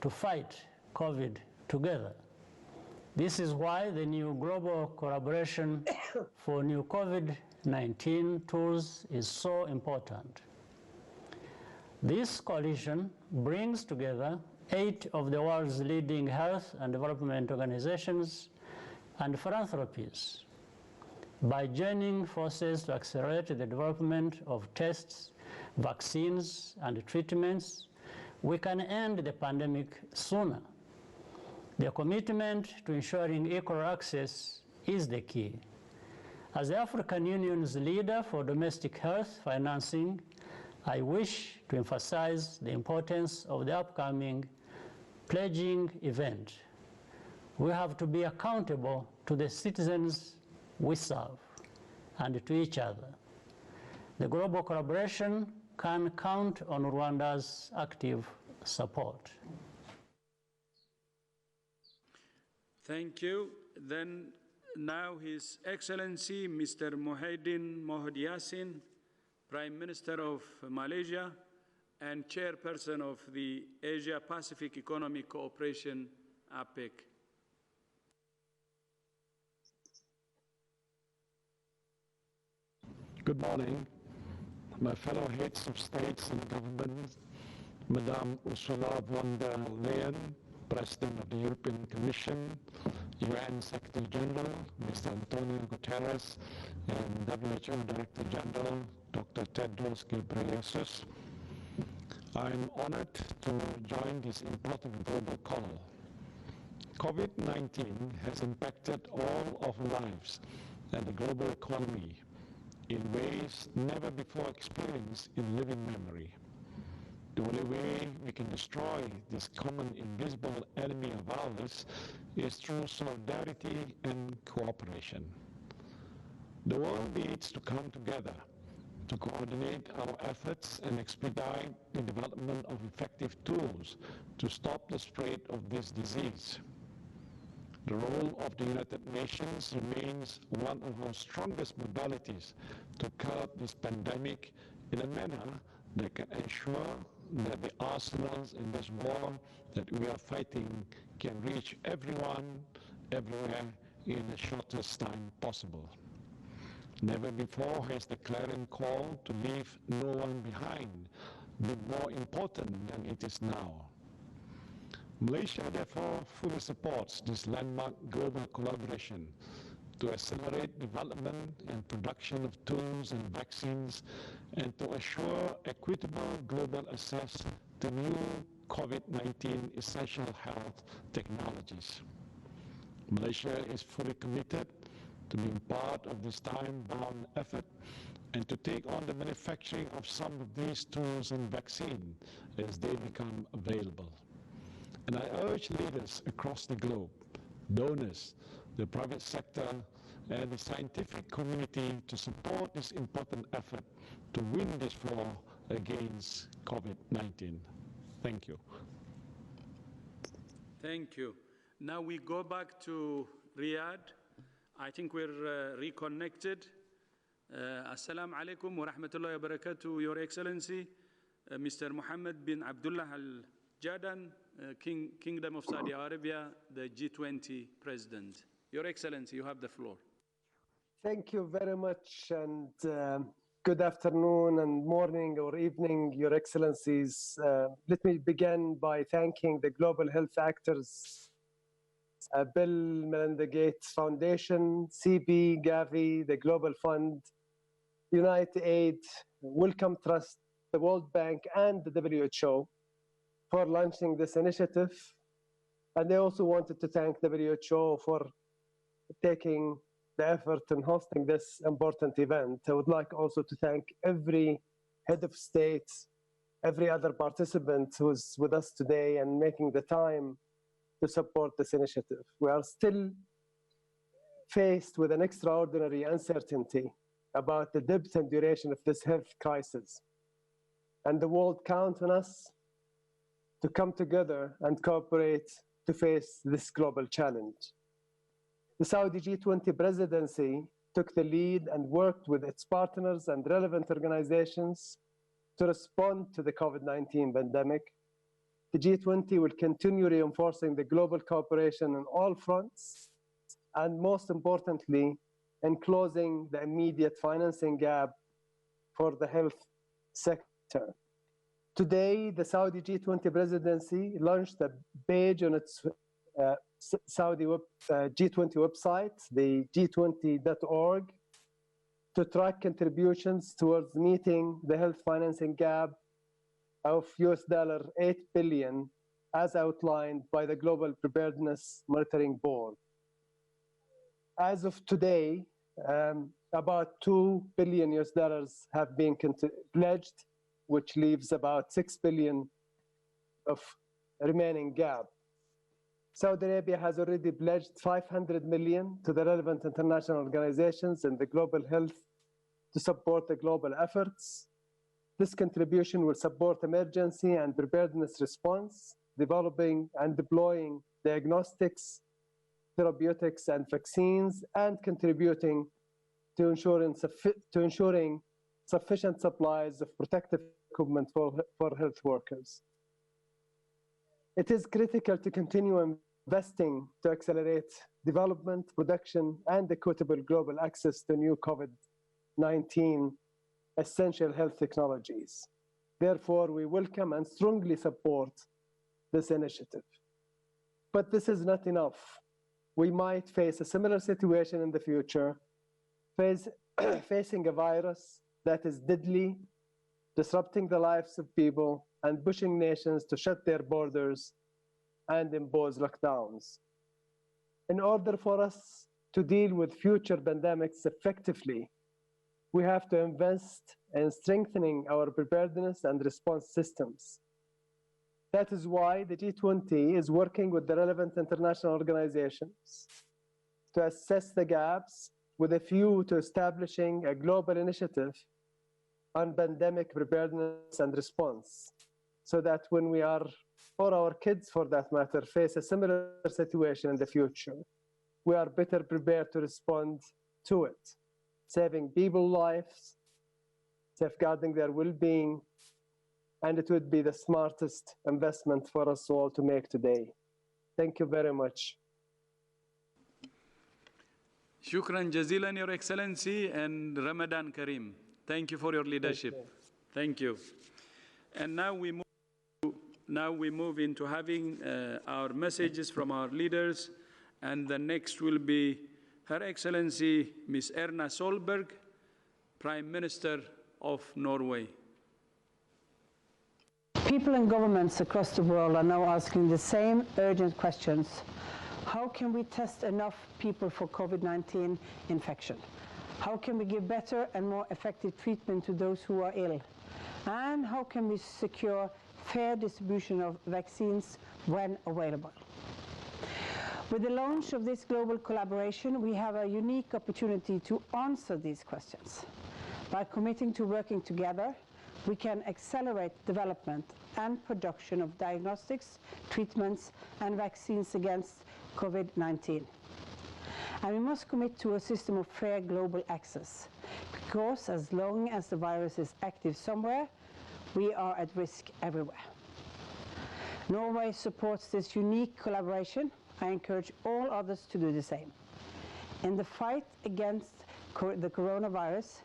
to fight COVID together. This is why the new global collaboration for new COVID-19 tools is so important. This coalition brings together 8 of the world's leading health and development organizations and philanthropies. By joining forces to accelerate the development of tests, vaccines, and treatments, we can end the pandemic sooner. Their commitment to ensuring equal access is the key. As the African Union's leader for domestic health financing, I wish to emphasize the importance of the upcoming pledging event. We have to be accountable to the citizens we serve and to each other. The global collaboration can count on Rwanda's active support. Thank you. Then now His Excellency Mr. Mohaiddin Mohamed Yassin, Prime Minister of Malaysia and Chairperson of the Asia-Pacific Economic Cooperation, APEC. Good morning, my fellow heads of states and governments, Madame Ursula von der Leyen, President of the European Commission, UN Secretary General, Mr. Antonio Guterres, and WHO Director General, Dr. Tedros Ghebreyesus. I am honored to join this important global call. COVID-19 has impacted all of lives and the global economy in ways never before experienced in living memory. The only way we can destroy this common invisible enemy of ours is through solidarity and cooperation. The world needs to come together to coordinate our efforts and expedite the development of effective tools to stop the spread of this disease. The role of the United Nations remains one of our strongest modalities to curb this pandemic in a manner that can ensure that the arsenals in this war that we are fighting can reach everyone, everywhere, in the shortest time possible. Never before has the clarion call to leave no one behind been more important than it is now. Malaysia therefore fully supports this landmark global collaboration to accelerate development and production of tools and vaccines and to assure equitable global access to new COVID-19 essential health technologies. Malaysia is fully committed to being part of this time-bound effort and to take on the manufacturing of some of these tools and vaccines as they become available. And I urge leaders across the globe, donors, the private sector, and the scientific community to support this important effort to win this war against COVID-19. Thank you. Thank you. Now we go back to Riyadh. I think we're reconnected. Assalamu alaikum wa rahmatullahi wa barakatuh, Your Excellency, Mr. Mohammed bin Abdullah Al Jadan, Kingdom of Saudi Arabia, the G20 President. Your Excellency, you have the floor. Thank you very much, and good afternoon and morning or evening, Your Excellencies. Let me begin by thanking the global health actors, Bill Melinda Gates Foundation, CB, Gavi, the Global Fund, UnitedAid, Wellcome Trust, the World Bank, and the WHO for launching this initiative. And I also wanted to thank WHO for taking the effort in hosting this important event. I would like also to thank every head of state, every other participant who's with us today and making the time to support this initiative. We are still faced with an extraordinary uncertainty about the depth and duration of this health crisis. And the world counts on us to come together and cooperate to face this global challenge. The Saudi G20 presidency took the lead and worked with its partners and relevant organizations to respond to the COVID-19 pandemic. The G20 will continue reinforcing the global cooperation on all fronts, and most importantly, in closing the immediate financing gap for the health sector. Today, the Saudi G20 presidency launched a page on its Saudi G20 website, the g20.org, to track contributions towards meeting the health financing gap of $8 billion as outlined by the Global Preparedness Monitoring Board. As of today, about $2 billion have been pledged, which leaves about $6 billion of remaining gap. Saudi Arabia has already pledged $500 million to the relevant international organizations in the global health to support the global efforts. This contribution will support emergency and preparedness response, developing and deploying diagnostics, therapeutics, and vaccines, and contributing to ensuring sufficient supplies of protective equipment for health workers. It is critical to continue investing to accelerate development, production, and equitable global access to new COVID-19 essential health technologies. Therefore, we welcome and strongly support this initiative. But this is not enough. We might face a similar situation in the future, facing a virus that is deadly, disrupting the lives of people, and pushing nations to shut their borders and impose lockdowns. In order for us to deal with future pandemics effectively, we have to invest in strengthening our preparedness and response systems. That is why the G20 is working with the relevant international organizations to assess the gaps with a view to establishing a global initiative on pandemic preparedness and response, so that when we are, or our kids for that matter, face a similar situation in the future, we are better prepared to respond to it, saving people's lives, safeguarding their well-being, and it would be the smartest investment for us all to make today. Thank you very much. Shukran jazilan, Your Excellency, and Ramadan Kareem. Thank you for your leadership. Thank you. And now we move to now we move into having our messages from our leaders, and the next will be Her Excellency Ms. Erna Solberg, Prime Minister of Norway. People and governments across the world are now asking the same urgent questions. How can we test enough people for COVID-19 infection? How can we give better and more effective treatment to those who are ill? And how can we secure fair distribution of vaccines when available? With the launch of this global collaboration, we have a unique opportunity to answer these questions. By committing to working together, we can accelerate development and production of diagnostics, treatments, and vaccines against COVID-19. And we must commit to a system of fair global access, because as long as the virus is active somewhere, we are at risk everywhere. Norway supports this unique collaboration. I encourage all others to do the same. In the fight against the coronavirus,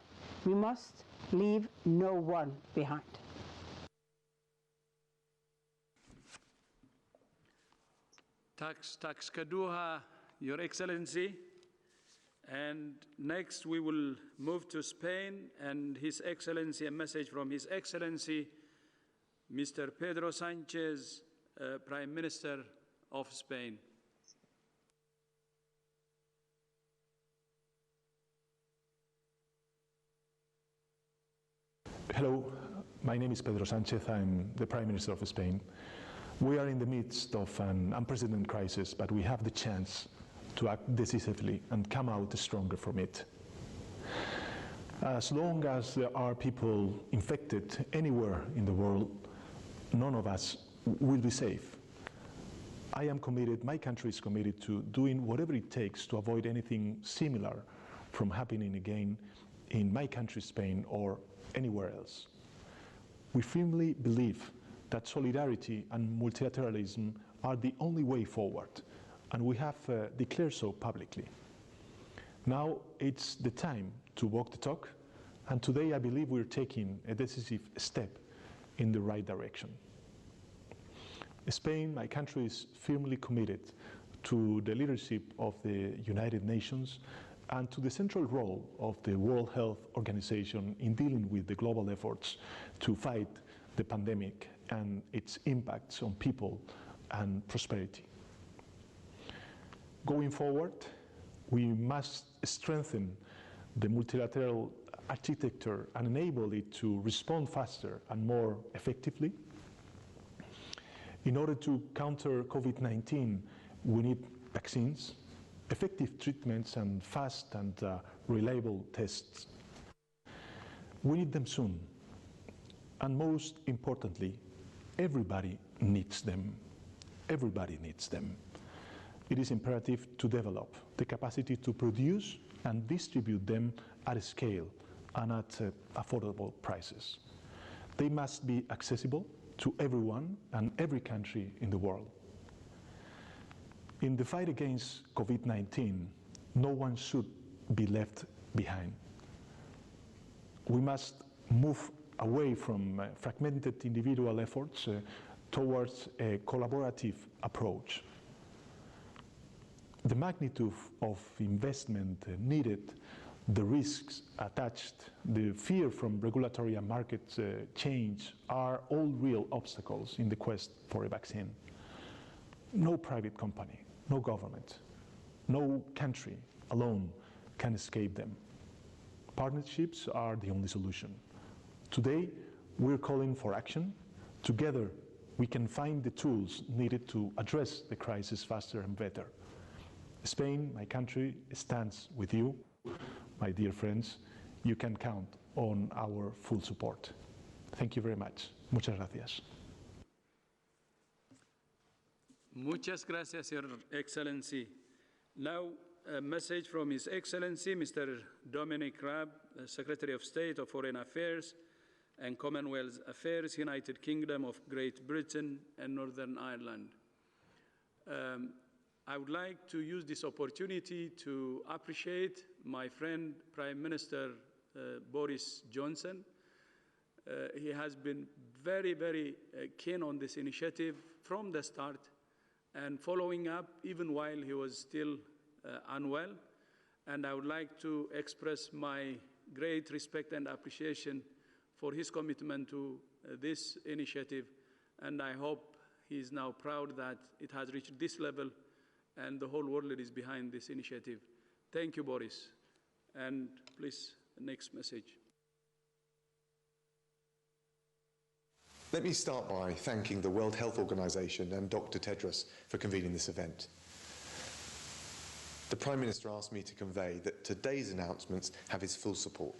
we must leave no one behind. Tax Kaduha, Your Excellency. And next we will move to Spain and His Excellency, a message from His Excellency, Mr. Pedro Sanchez, Prime Minister of Spain. Hello, my name is Pedro Sanchez. I'm the Prime Minister of Spain. We are in the midst of an unprecedented crisis, but we have the chance to act decisively and come out stronger from it. As long as there are people infected anywhere in the world, none of us will be safe. I am committed, my country is committed to doing whatever it takes to avoid anything similar from happening again in my country, Spain, or anywhere else. We firmly believe that solidarity and multilateralism are the only way forward, and we have declared so publicly. Now it's the time to walk the talk, and today I believe we're taking a decisive step in the right direction. Spain, my country, is firmly committed to the leadership of the United Nations and to the central role of the World Health Organization in dealing with the global efforts to fight the pandemic and its impacts on people and prosperity. Going forward, we must strengthen the multilateral architecture and enable it to respond faster and more effectively. In order to counter COVID-19, we need vaccines, effective treatments, and fast and reliable tests. We need them soon. And most importantly, everybody needs them. Everybody needs them. It is imperative to develop the capacity to produce and distribute them at a scale and at affordable prices. They must be accessible to everyone and every country in the world. In the fight against COVID-19, no one should be left behind. We must move away from fragmented individual efforts towards a collaborative approach. The magnitude of investment needed, the risks attached, the fear from regulatory and market change are all real obstacles in the quest for a vaccine. No private company, no government, no country alone can escape them. Partnerships are the only solution. Today, we're calling for action. Together, we can find the tools needed to address the crisis faster and better. Spain, my country, stands with you. My dear friends, you can count on our full support. Thank you very much. Muchas gracias. Muchas gracias, Your Excellency. Now, a message from His Excellency, Mr. Dominic Raab, Secretary of State of Foreign Affairs and Commonwealth Affairs, United Kingdom of Great Britain and Northern Ireland. I would like to use this opportunity to appreciate my friend, Prime Minister Boris Johnson, He has been very, very keen on this initiative from the start and following up even while he was still unwell. And I would like to express my great respect and appreciation for his commitment to this initiative. And I hope he is now proud that it has reached this level and the whole world is behind this initiative. Thank you, Boris. And please, next message. Let me start by thanking the World Health Organization and Dr. Tedros for convening this event. The Prime Minister asked me to convey that today's announcements have his full support.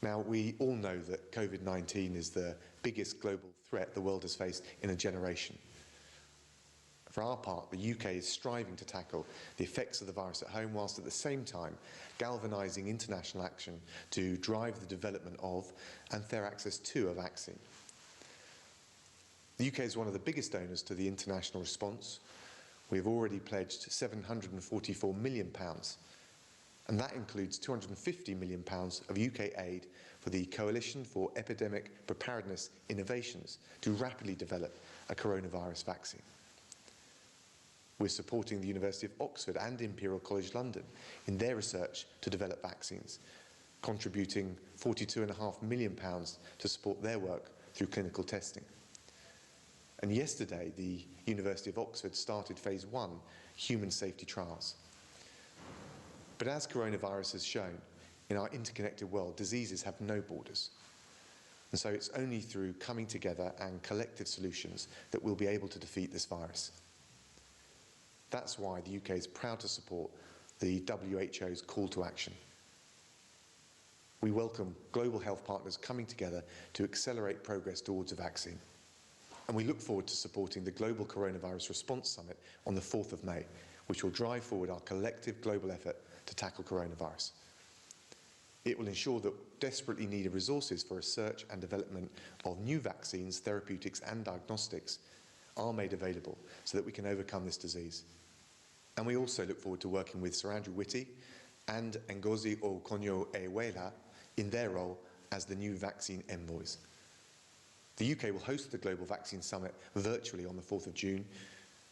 Now, we all know that COVID-19 is the biggest global threat the world has faced in a generation. For our part, the UK is striving to tackle the effects of the virus at home, whilst at the same time galvanising international action to drive the development of and fair access to a vaccine. The UK is one of the biggest donors to the international response. We have already pledged £744 million, and that includes £250 million of UK aid for the Coalition for Epidemic Preparedness Innovations to rapidly develop a coronavirus vaccine. We're supporting the University of Oxford and Imperial College London in their research to develop vaccines, contributing £42.5 million to support their work through clinical testing. And yesterday, the University of Oxford started phase 1 human safety trials. But as coronavirus has shown, in our interconnected world, diseases have no borders. And so it's only through coming together and collective solutions that we'll be able to defeat this virus. That's why the UK is proud to support the WHO's call to action. We welcome global health partners coming together to accelerate progress towards a vaccine. And we look forward to supporting the Global Coronavirus Response Summit on the 4th of May, which will drive forward our collective global effort to tackle coronavirus. It will ensure that desperately needed resources for research and development of new vaccines, therapeutics and diagnostics are made available so that we can overcome this disease. And we also look forward to working with Sir Andrew Whitty and Ngozi Okonjo-Iweala in their role as the new vaccine envoys. The UK will host the Global Vaccine Summit virtually on the 4th of June,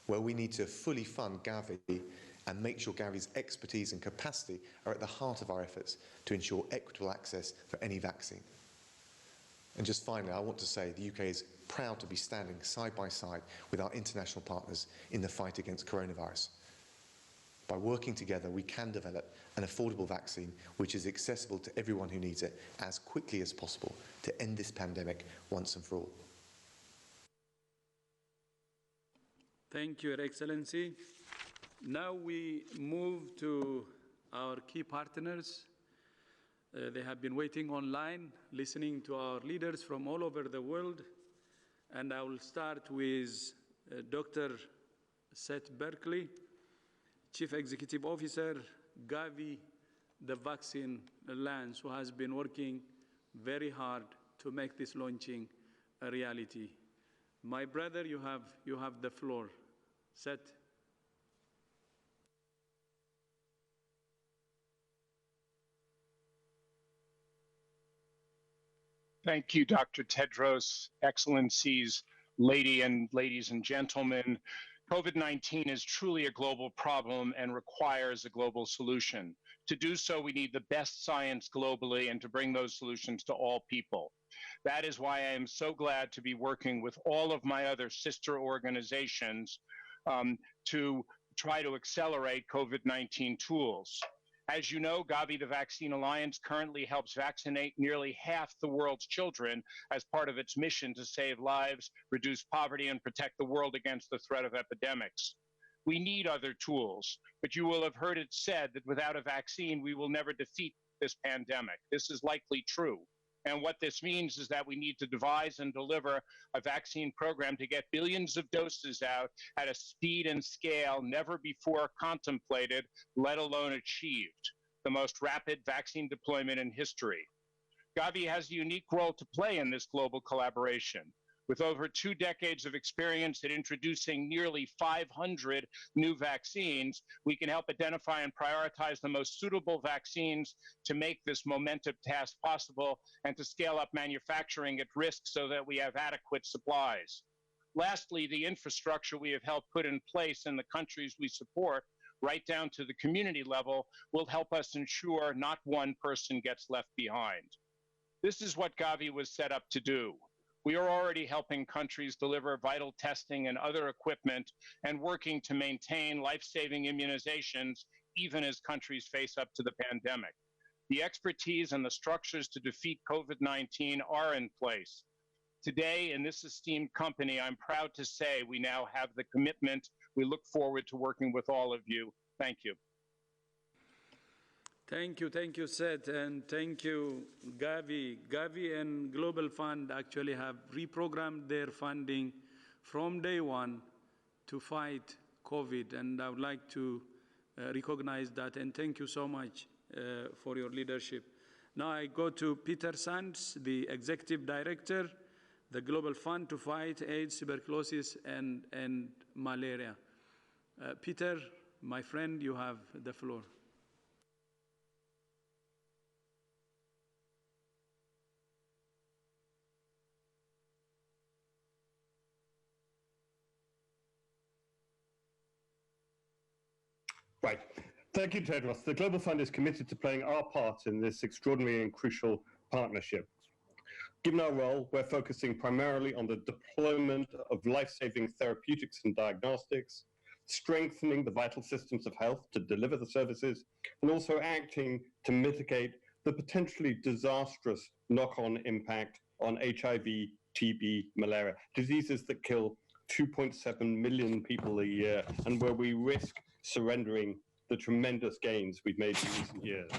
where we need to fully fund Gavi and make sure Gavi's expertise and capacity are at the heart of our efforts to ensure equitable access for any vaccine. And just finally, I want to say the UK is proud to be standing side by side with our international partners in the fight against coronavirus. By working together, we can develop an affordable vaccine which is accessible to everyone who needs it as quickly as possible to end this pandemic once and for all. Thank you, Your Excellency. Now we move to our key partners. They have been waiting online, listening to our leaders from all over the world. And I will start with Dr. Seth Berkley, Chief Executive Officer, Gavi, the Vaccine Alliance, who has been working very hard to make this launching a reality. My brother, you have the floor. Seth. Thank you, Dr. Tedros, Excellencies, ladies and gentlemen. COVID-19 is truly a global problem and requires a global solution. To do so, we need the best science globally and to bring those solutions to all people. That is why I am so glad to be working with all of my other sister organizations to try to accelerate COVID-19 tools. As you know, Gavi, the Vaccine Alliance, currently helps vaccinate nearly half the world's children as part of its mission to save lives, reduce poverty, and protect the world against the threat of epidemics. We need other tools, but you will have heard it said that without a vaccine, we will never defeat this pandemic. This is likely true. And what this means is that we need to devise and deliver a vaccine program to get billions of doses out at a speed and scale never before contemplated, let alone achieved, the most rapid vaccine deployment in history. Gavi has a unique role to play in this global collaboration. With over 2 decades of experience at introducing nearly 500 new vaccines, we can help identify and prioritize the most suitable vaccines to make this momentous task possible and to scale up manufacturing at risk so that we have adequate supplies. Lastly, the infrastructure we have helped put in place in the countries we support, right down to the community level, will help us ensure not one person gets left behind. This is what Gavi was set up to do. We are already helping countries deliver vital testing and other equipment and working to maintain life-saving immunizations even as countries face up to the pandemic. The expertise and the structures to defeat COVID-19 are in place. Today, in this esteemed company, I'm proud to say we now have the commitment. We look forward to working with all of you. Thank you. Thank you, Seth, and thank you, Gavi. Gavi and Global Fund actually have reprogrammed their funding from day one to fight COVID, and I would like to recognize that, and thank you so much for your leadership. Now I go to Peter Sands, the Executive Director, the Global Fund to fight AIDS, tuberculosis, and malaria. Peter, my friend, you have the floor. Right. Thank you, Tedros. The Global Fund is committed to playing our part in this extraordinary and crucial partnership. Given our role, we're focusing primarily on the deployment of life-saving therapeutics and diagnostics, strengthening the vital systems of health to deliver the services, and also acting to mitigate the potentially disastrous knock-on impact on HIV, TB, malaria, diseases that kill 2.7 million people a year, and where we risk surrendering the tremendous gains we've made in recent years.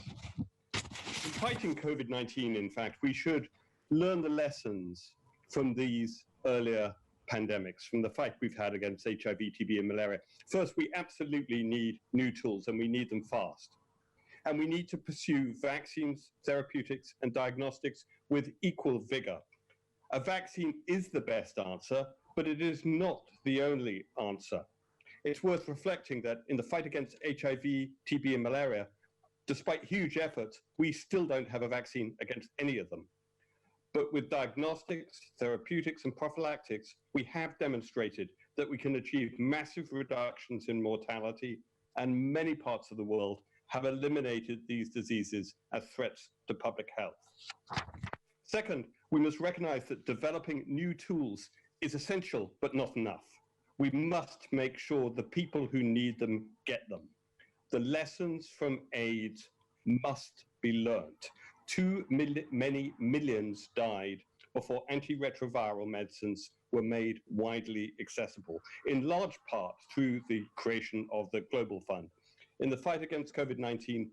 In fighting COVID-19, in fact, we should learn the lessons from these earlier pandemics, from the fight we've had against HIV, TB, and malaria. First, we absolutely need new tools, and we need them fast. And we need to pursue vaccines, therapeutics, and diagnostics with equal vigor. A vaccine is the best answer, but it is not the only answer. It's worth reflecting that in the fight against HIV, TB, and malaria, despite huge efforts, we still don't have a vaccine against any of them. But with diagnostics, therapeutics, and prophylactics, we have demonstrated that we can achieve massive reductions in mortality, and many parts of the world have eliminated these diseases as threats to public health. Second, we must recognize that developing new tools is essential, but not enough. We must make sure the people who need them get them. The lessons from AIDS must be learned. Too many millions died before antiretroviral medicines were made widely accessible, in large part through the creation of the Global Fund. In the fight against COVID-19,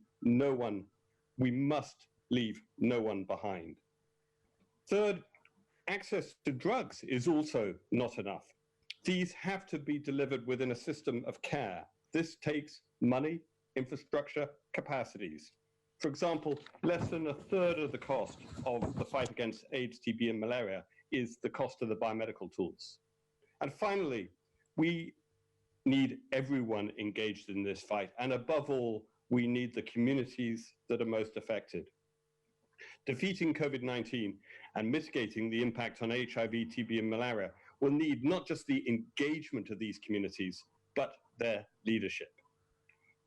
we must leave no one behind. Third, access to drugs is also not enough. These have to be delivered within a system of care. This takes money, infrastructure, capacities. For example, less than a third of the cost of the fight against AIDS, TB, and malaria is the cost of the biomedical tools. And finally, we need everyone engaged in this fight. And above all, we need the communities that are most affected. Defeating COVID-19 and mitigating the impact on HIV, TB, and malaria will need not just the engagement of these communities, but their leadership.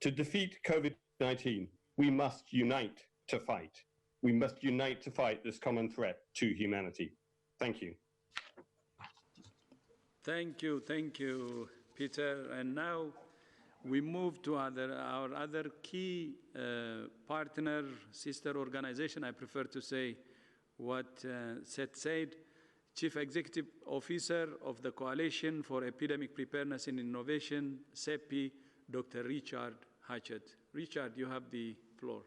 To defeat COVID-19, we must unite to fight. We must unite to fight this common threat to humanity. Thank you. Thank you, Peter. And now we move to our other key partner, sister organization. I prefer to say what Seth said. Chief Executive Officer of the Coalition for Epidemic Preparedness and Innovation, CEPI, Dr. Richard Hatchett. Richard, you have the floor.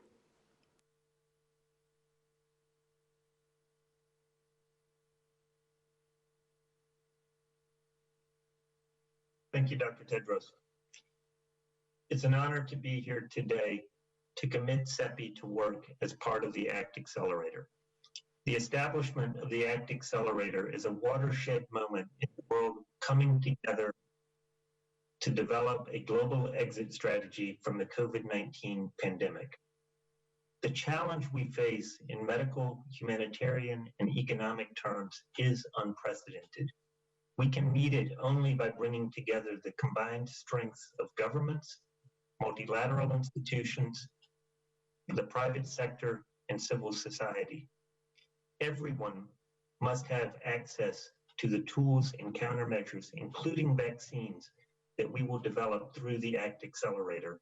Thank you, Dr. Tedros. It's an honor to be here today to commit CEPI to work as part of the ACT Accelerator. The establishment of the ACT Accelerator is a watershed moment in the world coming together to develop a global exit strategy from the COVID-19 pandemic. The challenge we face in medical, humanitarian, and economic terms is unprecedented. We can meet it only by bringing together the combined strengths of governments, multilateral institutions, the private sector, and civil society. Everyone must have access to the tools and countermeasures, including vaccines, that we will develop through the ACT Accelerator.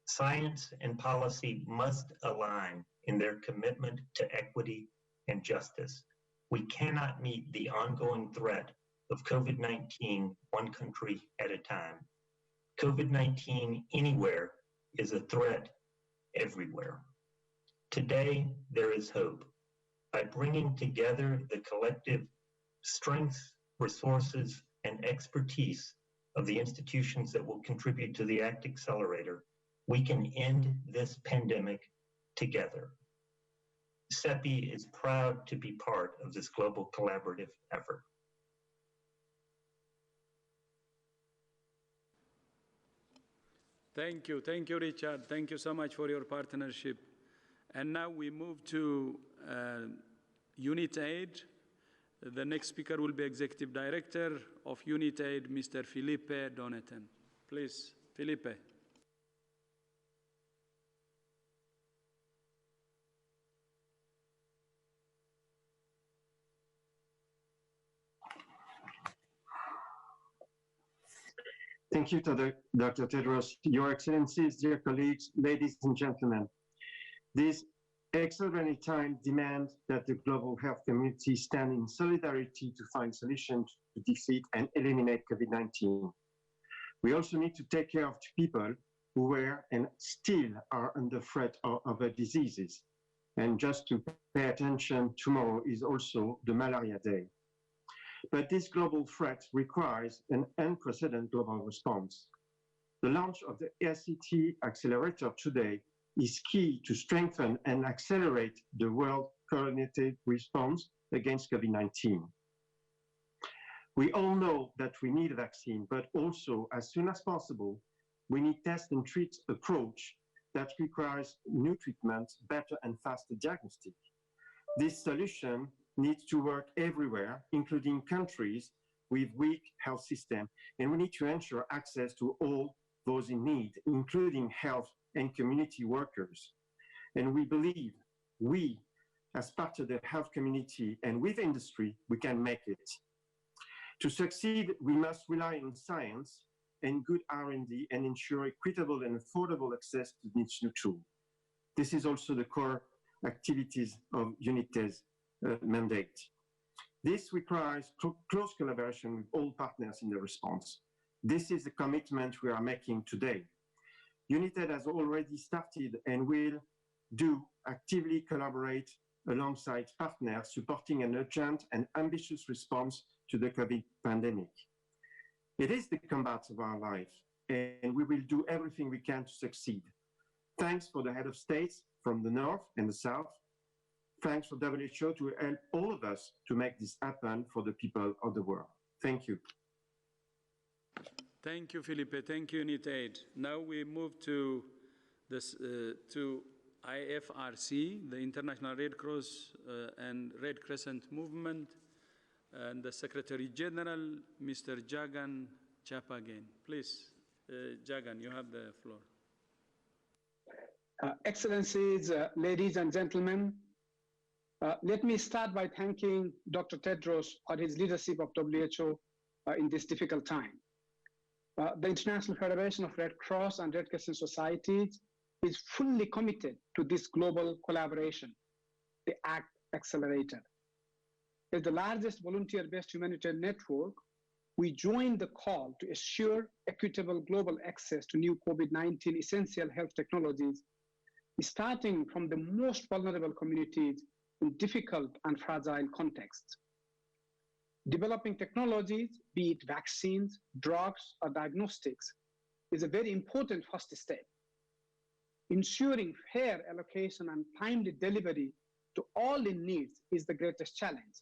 Science and policy must align in their commitment to equity and justice. We cannot meet the ongoing threat of COVID-19 one country at a time. COVID-19 anywhere is a threat everywhere. Today, there is hope. By bringing together the collective strengths, resources, and expertise of the institutions that will contribute to the ACT Accelerator, we can end this pandemic together. CEPI is proud to be part of this global collaborative effort. Thank you, Richard. Thank you so much for your partnership. And now we move to UNITAID. The next speaker will be Executive Director of UNITAID, Mr. Felipe Donetan. Please, Felipe. Thank you to Dr. Tedros, Your Excellencies, dear colleagues, ladies and gentlemen. These extraordinary times demand that the global health community stand in solidarity to find solutions to defeat and eliminate COVID-19. We also need to take care of people who were and still are under threat of other diseases. And just to pay attention, tomorrow is also the Malaria Day. But this global threat requires an unprecedented global response. The launch of the ACT Accelerator today is key to strengthen and accelerate the world coordinated response against COVID-19. We all know that we need a vaccine, but also, as soon as possible, we need test and treat approach that requires new treatments, better and faster diagnostic. This solution needs to work everywhere, including countries with weak health systems, and we need to ensure access to all those in need, including health and community workers. And we believe we, as part of the health community and with industry, we can make it. To succeed, we must rely on science and good R&D and ensure equitable and affordable access to this new tool. This is also the core activities of UNITAID's mandate. This requires close collaboration with all partners in the response. This is the commitment we are making today. UNITAID has already started and will actively collaborate alongside partners supporting an urgent and ambitious response to the COVID pandemic. It is the combat of our life, and we will do everything we can to succeed. Thanks for the head of states from the north and the south. Thanks for WHO to help all of us to make this happen for the people of the world. Thank you. Thank you, Felipe. Thank you, UNITAID. Now we move to this to IFRC, the International Red Cross and Red Crescent Movement, and the Secretary General, Mr. Jagan Chapagan. Please, Jagan, you have the floor. Excellencies, ladies and gentlemen, let me start by thanking Dr. Tedros for his leadership of WHO in this difficult time. The International Federation of Red Cross and Red Crescent Societies is fully committed to this global collaboration, the ACT Accelerator. As the largest volunteer-based humanitarian network, we join the call to assure equitable global access to new COVID-19 essential health technologies, starting from the most vulnerable communities in difficult and fragile contexts. Developing technologies, be it vaccines, drugs, or diagnostics, is a very important first step. Ensuring fair allocation and timely delivery to all in need is the greatest challenge.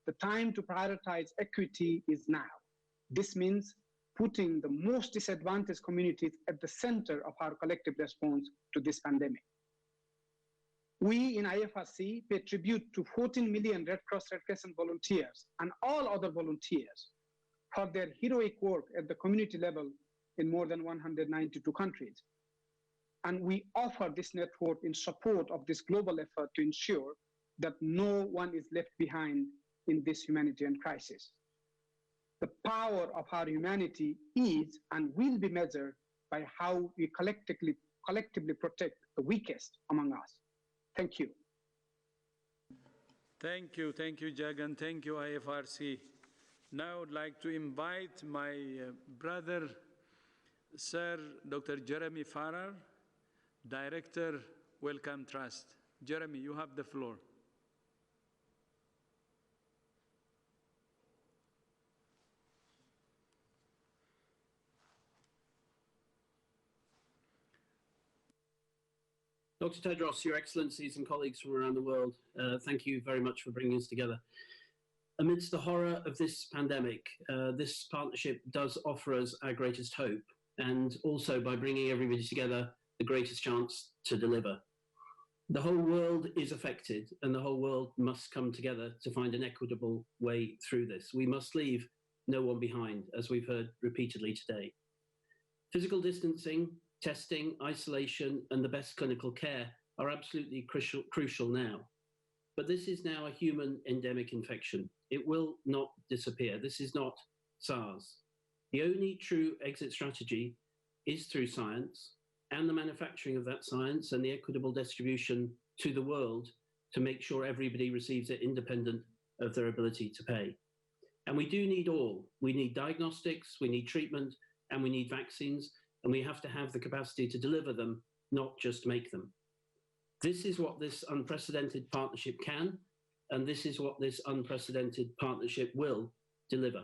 The time to prioritize equity is now. This means putting the most disadvantaged communities at the center of our collective response to this pandemic. We in IFRC pay tribute to 14 million Red Cross Red Crescent volunteers and all other volunteers for their heroic work at the community level in more than 192 countries. And we offer this network in support of this global effort to ensure that no one is left behind in this humanitarian crisis. The power of our humanity is and will be measured by how we collectively protect the weakest among us. Thank you. Thank you, Jagan. Thank you, IFRC. Now I'd like to invite my brother, Sir Dr. Jeremy Farrar, Director, Wellcome Trust. Jeremy, you have the floor. Dr. Tedros, Your Excellencies and colleagues from around the world, thank you very much for bringing us together. Amidst the horror of this pandemic, this partnership does offer us our greatest hope, and also by bringing everybody together, the greatest chance to deliver. The whole world is affected, and the whole world must come together to find an equitable way through this. We must leave no one behind, as we've heard repeatedly today. Physical distancing, testing, isolation, and the best clinical care are absolutely crucial now. But this is now a human endemic infection. It will not disappear. This is not SARS. The only true exit strategy is through science and the manufacturing of that science and the equitable distribution to the world to make sure everybody receives it independent of their ability to pay. And we do need all. We need diagnostics, we need treatment, and we need vaccines, and we have to have the capacity to deliver them, not just make them. This is what this unprecedented partnership can, and this is what this unprecedented partnership will deliver.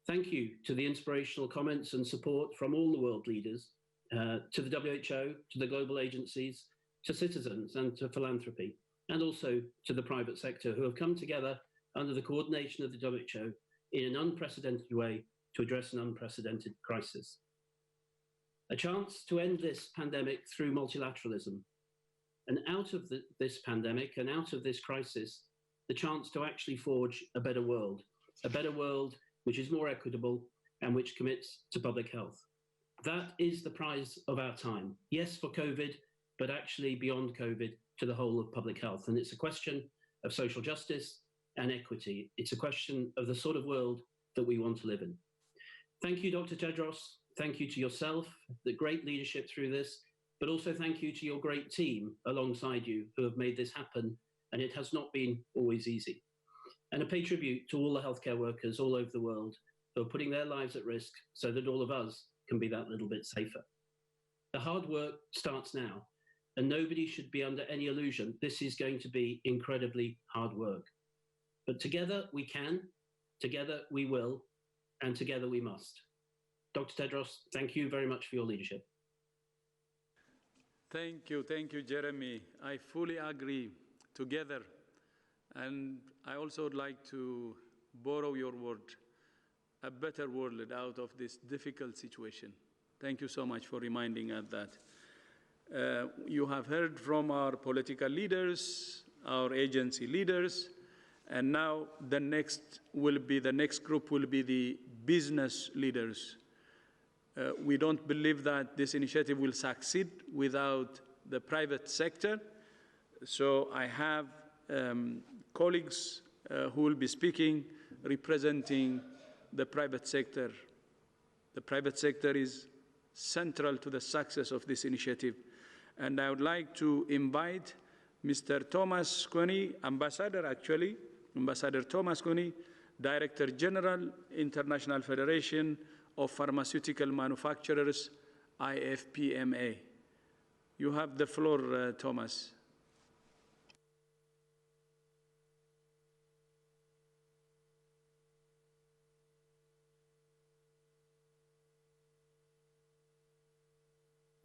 Thank you to the inspirational comments and support from all the world leaders, to the WHO, to the global agencies, to citizens and to philanthropy, and also to the private sector who have come together under the coordination of the WHO in an unprecedented way to address an unprecedented crisis. A chance to end this pandemic through multilateralism, and out of this pandemic and out of this crisis, the chance to actually forge a better world which is more equitable and which commits to public health. That is the prize of our time. Yes, for COVID, but actually beyond COVID to the whole of public health. And it's a question of social justice and equity. It's a question of the sort of world that we want to live in. Thank you, Dr. Tedros. Thank you to yourself, the great leadership through this, but also thank you to your great team alongside you who have made this happen, and it has not been always easy. And I pay tribute to all the healthcare workers all over the world who are putting their lives at risk so that all of us can be that little bit safer. The hard work starts now, and nobody should be under any illusion this is going to be incredibly hard work. But together we can, together we will, and together we must. Dr. Tedros, thank you very much for your leadership. Thank you, Jeremy. I fully agree, together. And I also would like to borrow your word, a better world out of this difficult situation. Thank you so much for reminding us that. You have heard from our political leaders, our agency leaders, and now the next group will be the business leaders. We don't believe that this initiative will succeed without the private sector. So I have colleagues who will be speaking, representing the private sector. The private sector is central to the success of this initiative. And I would like to invite Mr. Thomas Coney, Ambassador Thomas Coney, Director General, International Federation of Pharmaceutical Manufacturers, IFPMA. You have the floor, Thomas.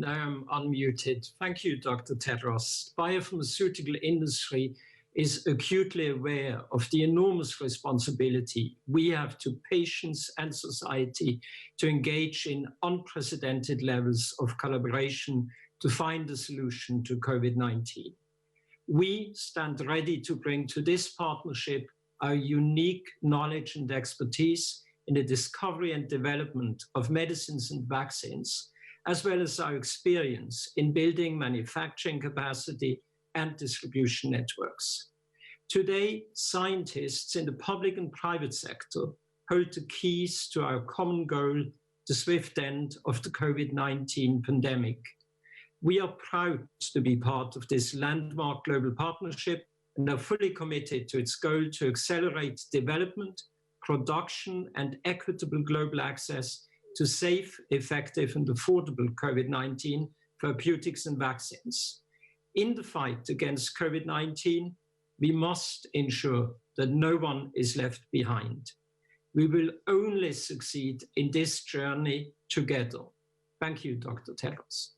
Now I'm unmuted. Thank you, Dr. Tedros. Biopharmaceutical industry is acutely aware of the enormous responsibility we have to patients and society to engage in unprecedented levels of collaboration to find a solution to COVID-19. We stand ready to bring to this partnership our unique knowledge and expertise in the discovery and development of medicines and vaccines, as well as our experience in building manufacturing capacity and distribution networks. Today, scientists in the public and private sector hold the keys to our common goal, the swift end of the COVID-19 pandemic. We are proud to be part of this landmark global partnership and are fully committed to its goal to accelerate development, production, and equitable global access to safe, effective, and affordable COVID-19 therapeutics and vaccines. In the fight against COVID-19, we must ensure that no one is left behind. We will only succeed in this journey together. Thank you, Dr. Tedros.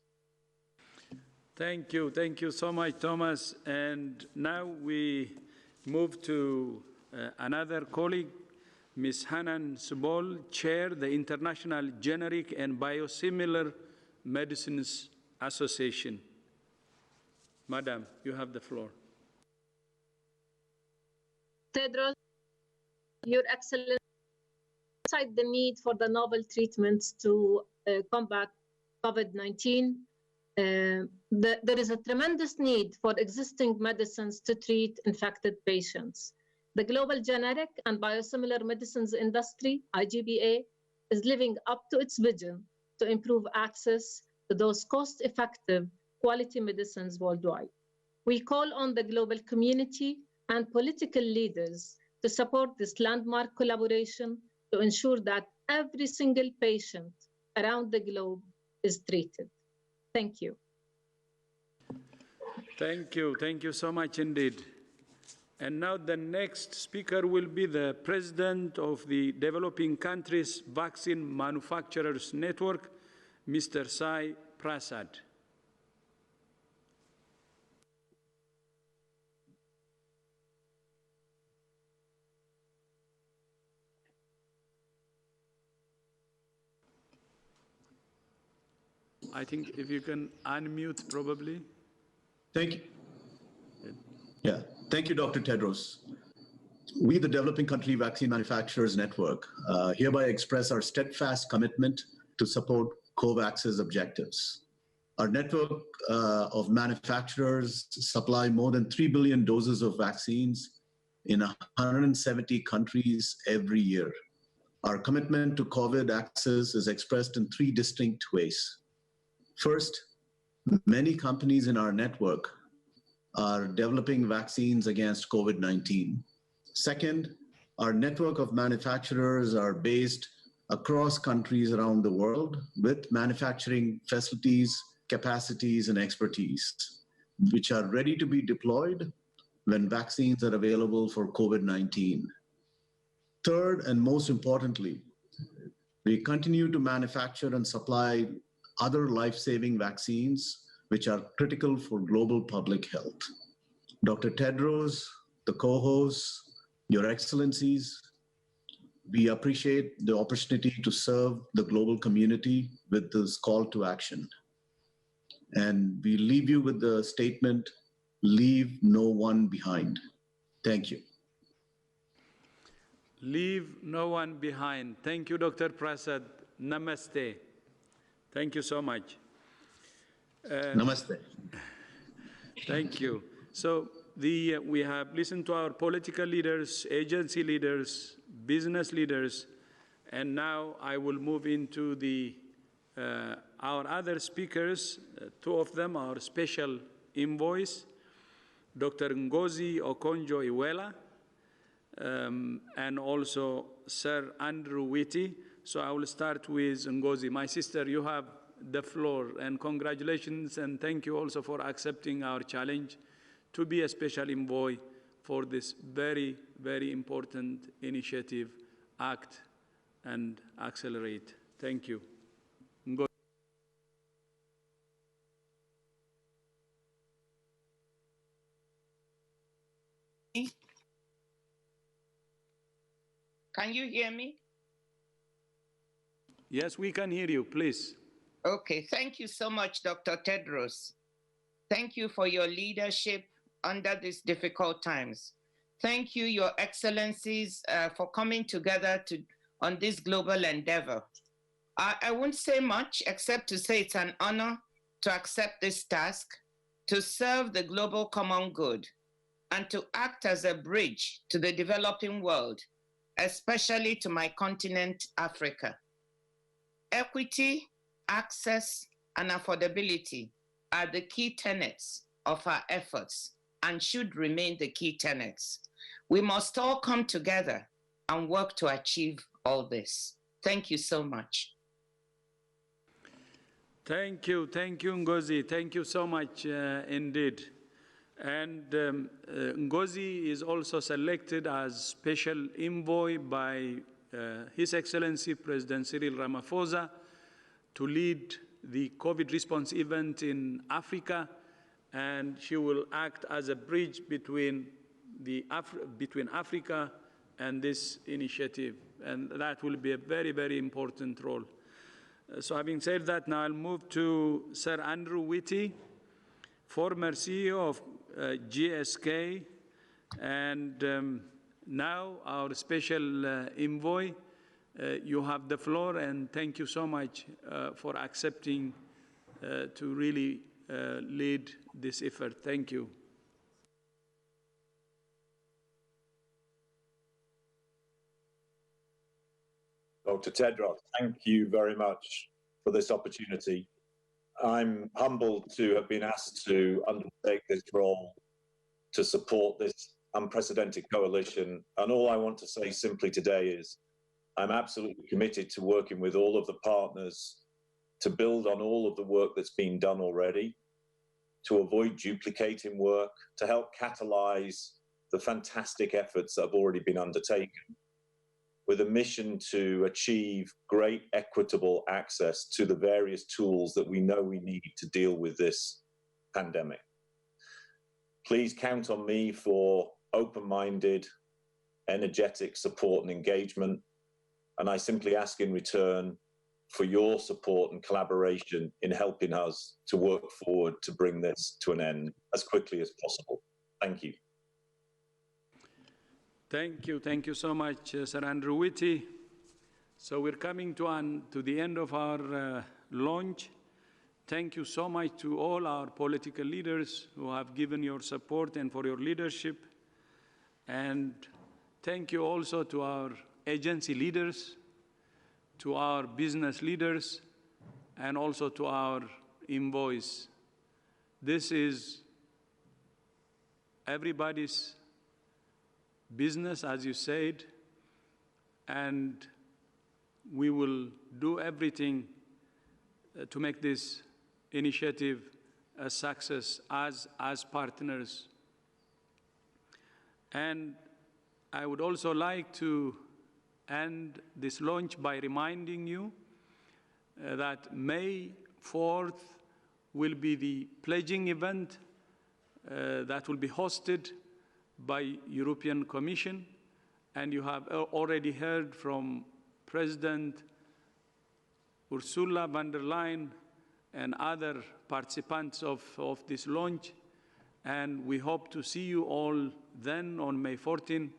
Thank you so much, Thomas. And now we move to another colleague, Ms. Hanan Subol, Chair, the International Generic and Biosimilar Medicines Association. Madam, you have the floor. Tedros, Your Excellency, beside the need for the novel treatments to combat COVID-19, there is a tremendous need for existing medicines to treat infected patients. The global generic and biosimilar medicines industry, IGBA, is living up to its vision to improve access to those cost-effective quality medicines worldwide. We call on the global community and political leaders to support this landmark collaboration to ensure that every single patient around the globe is treated. Thank you. Thank you so much indeed. And now the next speaker will be the President of the Developing Countries Vaccine Manufacturers Network, Mr. Sai Prasad. I think if you can unmute probably. Thank you. Yeah, thank you, Dr. Tedros. We, the Developing Country Vaccine Manufacturers Network, hereby express our steadfast commitment to support COVAX's objectives. Our network of manufacturers supply more than 3 billion doses of vaccines in 170 countries every year. Our commitment to COVID access is expressed in 3 distinct ways. First, many companies in our network are developing vaccines against COVID-19. Second, our network of manufacturers are based across countries around the world with manufacturing facilities, capacities, and expertise, which are ready to be deployed when vaccines are available for COVID-19. Third, and most importantly, we continue to manufacture and supply other life-saving vaccines which are critical for global public health. Dr. Tedros, the co-hosts, Your Excellencies, we appreciate the opportunity to serve the global community with this call to action. And we leave you with the statement, leave no one behind. Thank you. Leave no one behind. Thank you, Dr. Prasad. Namaste. Thank you so much. Namaste. Thank you. So we have listened to our political leaders, agency leaders, business leaders, and now I will move into our other speakers. 2 of them are special envoys, Dr. Ngozi Okonjo-Iweala, and also Sir Andrew Whitty. So I will start with Ngozi. My sister, you have the floor, and congratulations, and thank you also for accepting our challenge to be a special envoy for this very, very important initiative, ACT and Accelerate. Thank you. Ngozi. Can you hear me? Yes, we can hear you, please. Okay, thank you so much, Dr. Tedros. Thank you for your leadership under these difficult times. Thank you, Your Excellencies, for coming together on this global endeavor. I won't say much except to say it's an honor to accept this task, to serve the global common good, and to act as a bridge to the developing world, especially to my continent, Africa. Equity, access, and affordability are the key tenets of our efforts and should remain the key tenets. We must all come together and work to achieve all this. Thank you so much. Thank you, Ngozi. Thank you so much indeed. And Ngozi is also selected as special envoy by His Excellency President Cyril Ramaphosa to lead the COVID response event in Africa, and she will act as a bridge between Africa and this initiative, and that will be a very, very important role. So having said that, now I'll move to Sir Andrew Whitty, former CEO of GSK, and now our special envoy. You have the floor, and thank you so much for accepting to really lead this effort. Thank you. Dr. Tedros, thank you very much for this opportunity. I'm humbled to have been asked to undertake this role to support this unprecedented coalition. And all I want to say simply today is I'm absolutely committed to working with all of the partners to build on all of the work that's been done already, to avoid duplicating work, to help catalyze the fantastic efforts that have already been undertaken, with a mission to achieve great equitable access to the various tools that we know we need to deal with this pandemic. Please count on me for open-minded, energetic support and engagement. And I simply ask in return for your support and collaboration in helping us to work forward to bring this to an end as quickly as possible. Thank you. Thank you so much, Sir Andrew Whitty. So we're coming to the end of our launch. Thank you so much to all our political leaders who have given your support and for your leadership. And thank you also to our agency leaders, to our business leaders, and also to our envoys. This is everybody's business, as you said, and we will do everything to make this initiative a success as partners. And I would also like to end this launch by reminding you that May 4th will be the pledging event that will be hosted by European Commission, and you have already heard from President Ursula von der Leyen and other participants of this launch, and we hope to see you all then on May 14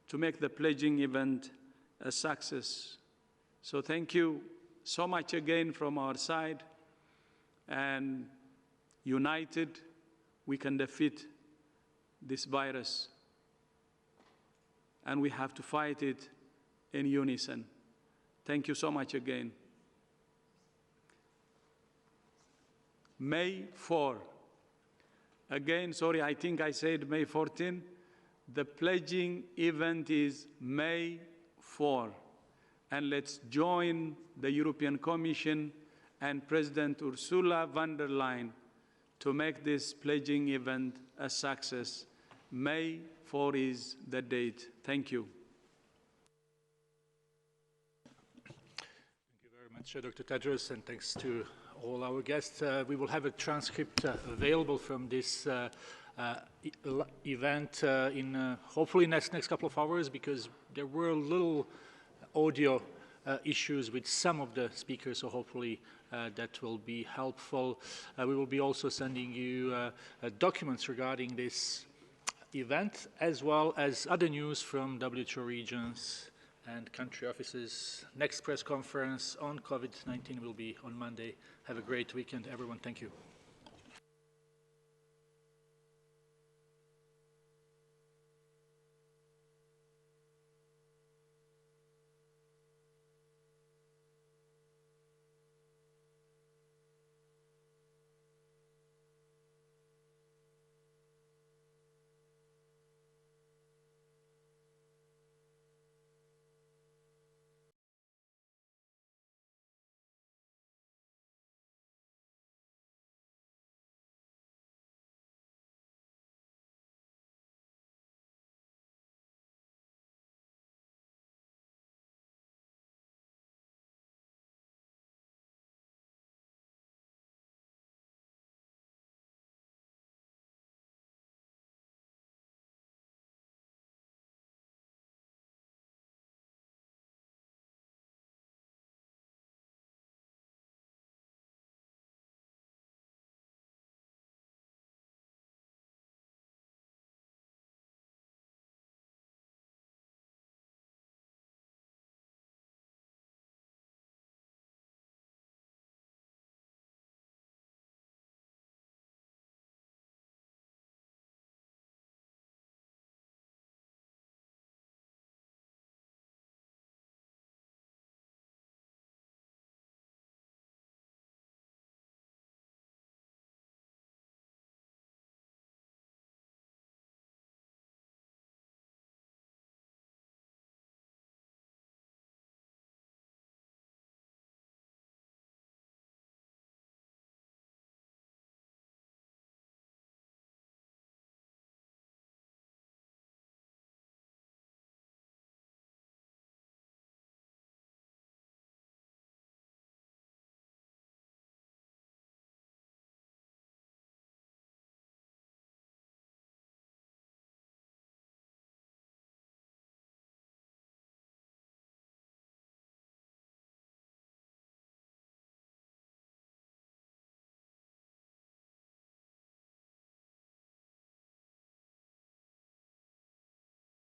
to make the pledging event a success. So thank you so much again from our side, and united we can defeat this virus, and we have to fight it in unison. Thank you so much again. May 4. Again, sorry, I think I said May 14. The pledging event is May 4. And let's join the European Commission and President Ursula von der Leyen to make this pledging event a success. May 4 is the date. Thank you. Thank you very much, Dr. Tedros, and thanks to all our guests. We will have a transcript available from this event in hopefully next couple of hours, because there were little audio issues with some of the speakers, so hopefully that will be helpful. We will be also sending you documents regarding this event, as well as other news from WHO regions and country offices. Next press conference on COVID-19 will be on Monday. Have a great weekend, everyone. Thank you.